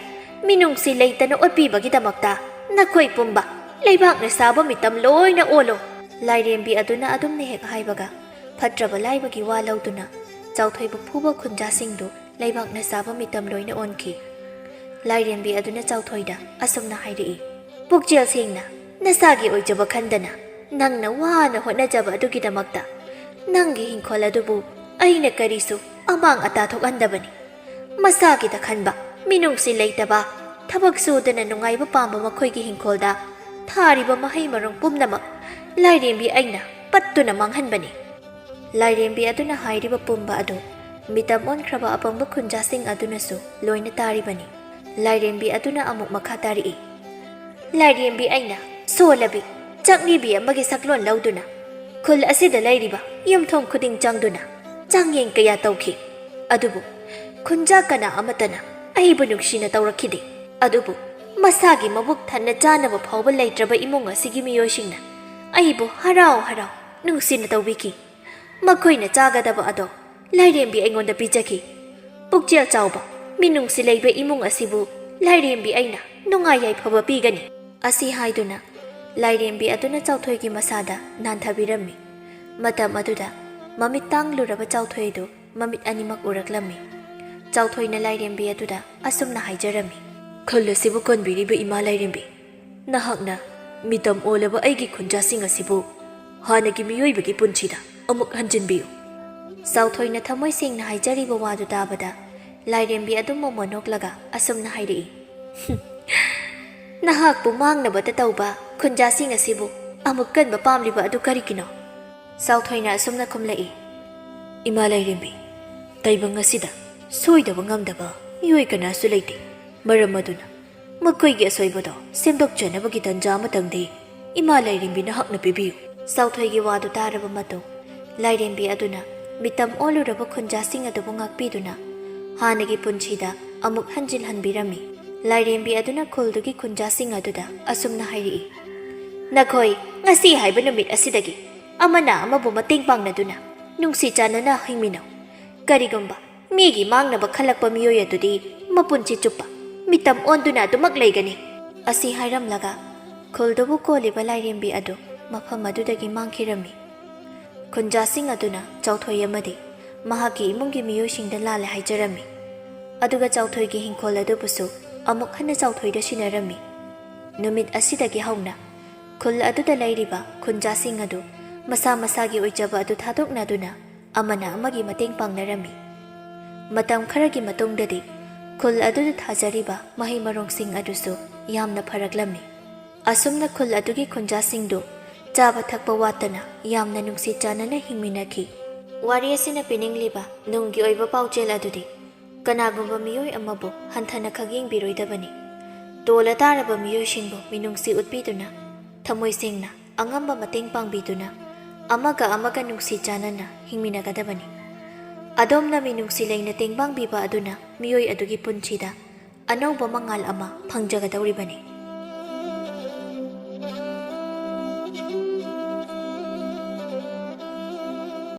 ꯃꯤꯅꯨꯡꯁꯤ ꯂꯩꯇꯅ ꯑꯣꯠꯄꯤꯕꯒꯤꯗꯃꯛꯇ ꯅꯈꯣꯏ ꯄꯨꯝꯕ ꯂꯩꯕꯥꯛꯅ ꯁꯥꯕ ꯃꯤꯇꯝ ꯂꯣꯏꯅ ꯑꯣꯜꯂꯣ꯫ ꯂꯥꯏꯔꯦꯝꯕꯤ ꯑꯗꯨꯅ ꯑꯗꯨꯝꯅ ꯍꯦꯛ ꯍꯥꯏꯕꯒ ꯐꯠꯇ꯭ꯔꯕ ꯂꯥꯏꯕꯒꯤ ꯋꯥ ꯂꯧꯗꯨꯅ ꯆꯥꯎꯊꯣꯏꯕꯨ ꯐꯨꯕ ꯈꯨꯟꯖꯥꯁꯤꯡꯗꯨ ꯂꯩꯕꯥꯛꯅ ꯁꯥꯕ ꯃꯤꯇꯝ ꯂꯣꯏꯅ ꯑꯣꯟꯈꯤ꯫ ꯂꯥꯏꯔꯦꯝꯕꯤ ꯑꯗꯨꯅ ꯆꯥꯎꯊꯣꯏꯗ ꯑꯁꯨꯝꯅ ꯍꯥꯏꯔꯛꯏ꯫ ꯄꯨꯛꯆꯦꯜ ꯁꯦꯡꯅ ꯅꯁꯥꯒꯤ ꯑꯣꯏꯖꯕ ꯈꯟꯗꯅ ꯅꯪꯅ ꯋꯥꯅ ꯍꯣꯠꯅꯖꯕ ꯑꯗꯨꯒꯤꯗꯃꯛꯇ ꯅꯪꯒꯤ ꯍꯤꯡꯈꯣꯜ ꯑꯗꯨꯕꯨ ꯑꯩꯅ ꯀꯔꯤꯁꯨ ꯑꯃꯥꯡ ꯑꯇꯥ ꯊꯣꯛꯍꯟꯗꯕꯅꯤ꯫ ꯃꯁꯥꯒꯤꯗ ꯈꯟꯕ, ꯃꯤꯅꯨꯡꯁꯤ ꯂꯩꯇꯕ, ꯊꯕꯛ ꯁꯨꯗꯅ ꯅꯨꯡꯉꯥꯏꯕ ꯄꯥꯝꯕ ꯃꯈꯣꯏꯒꯤ ꯍꯤꯡꯈꯣꯜꯗ ꯊꯥꯔꯤꯕ ꯃꯍꯩ ꯃꯔꯣꯡ ꯄꯨꯝꯅꯃꯛ ꯂꯥꯏꯔꯦꯝꯕꯤ ꯑꯩꯅ ꯄꯠꯇꯨꯅ ꯃꯥꯡꯍꯟꯕꯅꯤ꯫ ꯂꯥꯏꯔꯦꯝꯕꯤ ꯑꯗꯨꯅ ꯍꯥꯏꯔꯤꯕ ꯄꯨꯝꯕ ꯑꯗꯨ ꯃꯤꯇꯝ ꯑꯣꯟꯈ꯭ꯔꯕ ꯑꯄꯪꯕ ꯈꯨꯟꯖꯥꯁꯤꯡ ꯑꯗꯨꯅꯁꯨ ꯂꯣꯏꯅ ꯇꯥꯔꯤꯕꯅꯤ꯫ ꯂꯥꯏꯔꯦꯝꯕꯤ ꯑꯗꯨꯅ ꯑꯃꯨꯛ ꯃꯈꯥ ꯇꯥꯔꯛꯏ꯫ ꯂꯥꯏꯔꯦꯝꯕꯤ ꯑꯩꯅ ꯁꯣꯜꯂꯕꯤ ꯆꯛꯅꯤꯕꯤ ꯑꯃꯒꯤ ꯁꯛꯂꯣꯟ ꯂꯧꯗꯨꯅ ꯈꯨꯜ ꯑꯁꯤꯗ ꯂꯩꯔꯤꯕ ꯌꯨꯝꯊꯣꯡ ꯈꯨꯗꯤꯡ ꯆꯪꯗꯨꯅ ꯆꯥꯡꯌꯦꯡ ꯀꯌꯥ ꯇꯧꯈꯤ꯫ ꯑꯗꯨꯕꯨ ꯈꯨꯟꯖꯥ ꯀꯅꯥ ꯑꯃꯠꯇꯅ ꯑꯩꯕꯨ ꯅꯨꯡꯁꯤꯅ ꯇꯧꯔꯛꯈꯤꯗꯦ꯫ ꯑꯗꯨꯕꯨ ꯃꯁꯥꯒꯤ ꯃꯕꯨꯛ ꯊꯟꯅ ꯆꯥꯅꯕ ꯐꯥꯎꯕ ꯂꯩꯇ꯭ꯔꯕ ꯏꯃꯨꯡ ꯑꯁꯤꯒꯤ ꯃꯤꯑꯣꯏꯁꯤꯡꯅ ꯑꯩꯕꯨ ꯍꯔꯥꯎ ꯍꯔꯥꯎ ꯅꯨꯡꯁꯤꯅ ꯇꯧꯕꯤꯈꯤ꯫ ꯃꯈꯣꯏꯅ ꯆꯥꯒꯗꯕ ꯑꯗꯣ ꯂꯥꯏꯔꯦꯝꯕꯤ ꯑꯩꯉꯣꯟꯗ ꯄꯤꯖꯈꯤ꯫ ꯄꯨꯛꯆꯦꯜ ꯆꯥꯎꯕ, ꯃꯤꯅꯨꯡꯁꯤ ꯂꯩꯕ ꯏꯃꯨꯡ ꯑꯁꯤꯕꯨ ꯂꯥꯏꯔꯦꯝꯕꯤ ꯑꯩꯅ ꯅꯨꯡꯉꯥꯏ ꯌꯥꯏꯐꯕ ꯄꯤꯒꯅꯤ꯫ ꯑꯁꯤ ꯍꯥꯏꯗꯨꯅ ꯂꯥꯏꯔꯦꯝꯕꯤ ꯑꯗꯨꯅ ꯆꯥꯎꯊꯣꯏꯒꯤ ꯃꯁꯥꯗ ꯅꯥꯟꯊꯕꯤꯔꯝꯃꯤ꯫ ꯃꯇꯝ ꯑꯗꯨꯗ ꯃꯃꯤꯠ ꯇꯥꯡꯂꯨꯔꯕ ꯆꯥꯎꯊꯣꯏ ꯑꯗꯨ ꯃꯃꯤꯠ ꯑꯅꯤꯃꯛ ꯎꯔꯛꯂꯝꯃꯤ꯫ ꯆꯥꯎꯊꯣꯏꯅ ꯂꯥꯏꯔꯦꯝꯕꯤ ꯑꯗꯨꯗ ꯑꯁꯨꯝꯅ ꯍꯥꯏꯖꯔꯝꯃꯤ꯫ ꯈꯨꯜ ꯑꯁꯤꯕꯨ ꯀꯣꯟꯕꯤꯔꯤꯕ ꯏꯃꯥ ꯂꯥꯏꯔꯦꯝꯕꯤ, ꯅꯍꯥꯛꯅ ꯃꯤꯇꯝ ꯑꯣꯜꯂꯕ ꯑꯩꯒꯤ ꯈꯨꯟꯖꯥꯁꯤꯡ ꯑꯁꯤꯕꯨ ꯍꯥꯟꯅꯒꯤ ꯃꯤꯑꯣꯏꯕꯒꯤ ꯄꯨꯟꯁꯤꯗ ꯑꯃꯨꯛ ꯍꯟꯖꯤꯟꯕꯤꯌꯨ꯫ ꯆꯥꯎꯊꯣꯏꯅ ꯊꯃꯣꯏ ꯁꯦꯡꯅ ꯍꯥꯏꯖꯔꯤꯕ ꯋꯥꯗꯨ ꯇꯥꯕꯗ ꯂꯥꯏꯔꯦꯝꯕꯤ ꯑꯗꯨ ꯃꯣꯃꯣ ꯅꯣꯛꯂꯒ ꯑꯁꯨꯝꯅ ꯍꯥꯏꯔꯛꯏ꯫ ꯅꯍꯥꯛꯄꯨ ꯃꯥꯡꯅꯕꯇ ꯇꯧꯕ ꯈꯨꯟꯖꯥꯁꯤꯡ ꯑꯁꯤꯕꯨ ꯑꯃꯨꯛ ꯀꯟꯕ ꯄꯥꯝꯂꯤꯕ ꯑꯗꯨ ꯀꯔꯤꯒꯤꯅꯣ? ꯆꯥꯎꯊꯣꯏꯅ ꯑꯁꯨꯝꯅ ꯈꯨꯝꯂꯛꯏ꯫ ꯏꯃꯥ ꯂꯥꯏꯔꯦꯝꯕꯤ, ꯇꯥꯏꯕꯪ ꯑꯁꯤꯗ ꯁꯣꯏꯗꯕ ꯉꯝꯗꯕ ꯃꯤꯑꯣꯏ ꯀꯅꯥꯁꯨ ꯂꯩꯇꯦ꯫ ꯃꯔꯝ ꯑꯗꯨꯅ ꯃꯈꯣꯏꯒꯤ ꯑꯁꯣꯏꯕꯗꯣ ꯁꯦꯝꯗꯣꯛꯆꯅꯕꯒꯤ ꯇꯥꯟꯖꯥ ꯑꯃꯇꯪꯗꯤ ꯏꯃꯥ ꯂꯥꯏꯔꯦꯝꯕꯤ ꯅꯍꯥꯛꯅ ꯄꯤꯕꯤꯌꯨ꯫ ꯆꯥꯎꯊꯣꯏꯒꯤ ꯋꯥꯗꯨ ꯇꯥꯔꯕ ꯃꯇꯨꯡ ꯂꯥꯏꯔꯦꯝꯕꯤ ꯑꯗꯨꯅ ꯃꯤꯇꯝ ꯑꯣꯜꯂꯨꯔꯕ ꯈꯨꯟꯖꯥꯁꯤꯡ ꯑꯗꯨꯕꯨ ꯉꯥꯛꯄꯤꯗꯨꯅ ꯍꯥꯟꯅꯒꯤ ꯄꯨꯟꯁꯤꯗ ꯑꯃꯨꯛ ꯍꯟꯖꯤꯟꯍꯟꯕꯤꯔꯝꯃꯤ꯫ ꯂꯥꯏꯔꯦꯝꯕꯤ ꯑꯗꯨꯅ ꯈꯨꯜꯗꯨꯒꯤ ꯈꯨꯟꯖꯥꯁꯤꯡ ꯑꯗꯨꯗ ꯑꯁꯨꯝꯅ ꯍꯥꯏꯔꯛꯏ꯫ ꯅꯈꯣꯏ ꯉꯁꯤ ꯍꯥꯏꯕ ꯅꯨꯃꯤꯠ ꯑꯁꯤꯗꯒꯤ ꯑꯃꯅ ꯑꯃꯕꯨ ꯃꯇꯦꯡ ꯄꯥꯡꯅꯗꯨꯅ ꯅꯨꯡꯁꯤ ꯆꯥꯟꯅꯅ ꯍꯤꯡꯃꯤꯟꯅꯧ꯫ ꯀꯔꯤꯒꯨꯝꯕ ꯃꯤꯒꯤ ꯃꯥꯡꯅꯕ ꯈꯜꯂꯛꯄ ꯃꯤꯑꯣꯏ ꯑꯗꯨꯗꯤ ꯃꯄꯨꯟꯁꯤ ꯆꯨꯞꯄ ꯃꯤꯇꯝ ꯑꯣꯟꯗꯨꯅ ꯑꯗꯨꯃꯛ ꯂꯩꯒꯅꯤ꯫ ꯑꯁꯤ ꯍꯥꯏꯔꯝꯂꯒ ꯈꯨꯜꯗꯨꯕꯨ ꯀꯣꯜꯂꯤꯕ ꯂꯥꯏꯔꯦꯝꯕꯤ ꯑꯗꯨ ꯃꯐꯝ ꯑꯗꯨꯗꯒꯤ ꯃꯥꯡꯈꯤꯔꯝꯃꯤ꯫ ꯈꯨꯟꯖꯥꯁꯤꯡ ꯑꯗꯨꯅ ꯆꯥꯎꯊꯣꯏ ꯑꯃꯗꯤ ꯃꯍꯥꯛꯀꯤ ꯏꯃꯨꯡꯒꯤ ꯃꯤꯑꯣꯏꯁꯤꯡꯗ ꯂꯥꯜꯂꯦ ꯍꯥꯏꯖꯔꯝꯃꯤ꯫ ꯑꯗꯨꯒ ꯆꯥꯎꯊꯣꯏꯒꯤ ꯍꯤꯡꯈꯣꯜ ꯑꯗꯨꯕꯨꯁꯨ ꯑꯃꯨꯛ ꯍꯟꯅ ꯆꯥꯎꯊꯣꯏꯗ ꯁꯤꯟꯅꯔꯝꯃꯤ꯫ ꯅꯨꯃꯤꯠ ꯑꯁꯤꯗꯒꯤ ꯍꯧꯅ ꯈꯨꯜ ꯑꯗꯨꯗ ꯂꯩꯔꯤꯕ ꯈꯨꯟꯖꯥꯁꯤꯡ ꯑꯗꯨ ꯃꯁꯥ ꯃꯁꯥꯒꯤ ꯑꯣꯏꯖꯕ ꯑꯗꯨ ꯊꯥꯗꯣꯛꯅꯗꯨꯅ ꯑꯃꯅ ꯑꯃꯒꯤ ꯃꯇꯦꯡ ꯄꯥꯡꯅꯔꯝꯃꯤ꯫ ꯃꯇꯝ ꯈꯔꯒꯤ ꯃꯇꯨꯡꯗꯗꯤ ꯈꯨꯜ ꯑꯗꯨꯗ ꯊꯥꯖꯔꯤꯕ ꯃꯍꯩ ꯃꯔꯣꯡꯁꯤꯡ ꯑꯗꯨꯁꯨ ꯌꯥꯝꯅ ꯐꯔꯛꯂꯝꯃꯤ꯫ ꯑꯁꯨꯝꯅ ꯈꯨꯜ ꯑꯗꯨꯒꯤ ꯈꯨꯟꯖꯥꯁꯤꯡꯗꯨ ꯆꯥꯕ ꯊꯛꯄ ꯋꯥꯠꯇꯅ ꯌꯥꯝꯅ ꯅꯨꯡꯁꯤ ꯆꯥꯟꯅꯅ ꯍꯤꯡꯃꯤꯟꯅꯈꯤ꯫ ꯋꯥꯔꯤ ꯑꯁꯤꯅ ꯄꯤꯅꯤꯡꯂꯤꯕ ꯅꯨꯡꯒꯤ ꯑꯣꯏꯕ ꯄꯥꯎꯖꯦꯜ ꯑꯗꯨꯗꯤ ꯀꯅꯥꯒꯨꯝꯕ ꯃꯤꯑꯣꯏ ꯑꯃꯕꯨ ꯍꯟꯊꯅ ꯈꯛꯌꯦꯡꯕꯤꯔꯣꯏꯗꯕꯅꯤ꯫ ꯇꯣꯜꯂ ꯇꯥꯔꯕ ꯃꯤꯑꯣꯏꯁꯤꯡꯕꯨ ꯃꯤꯅꯨꯡꯁꯤ ꯎꯠꯄꯤꯗꯨꯅ ꯊꯃꯣꯏ ꯁꯦꯡꯅ ꯑꯉꯝꯕ ꯃꯇꯦꯡ ꯄꯥꯡꯕꯤꯗꯨꯅ ꯑꯃꯒ ꯑꯃꯒ ꯅꯨꯡꯁꯤ ꯆꯥꯟꯅꯅ ꯍꯤꯡꯃꯤꯟꯅꯒꯗꯕꯅꯤ꯫ ꯑꯗꯣꯝꯅ ꯃꯤꯅꯨꯡꯁꯤ ꯂꯩꯅ ꯇꯦꯡꯕꯥꯡꯕꯤꯕ ꯑꯗꯨꯅ ꯃꯤꯑꯣꯏ ꯑꯗꯨꯒꯤ ꯄꯨꯟꯁꯤꯗ ꯑꯅꯧꯕ ꯃꯉꯥꯜ ꯑꯃ ꯐꯪꯖꯒꯗꯧꯔꯤꯕꯅꯤ꯫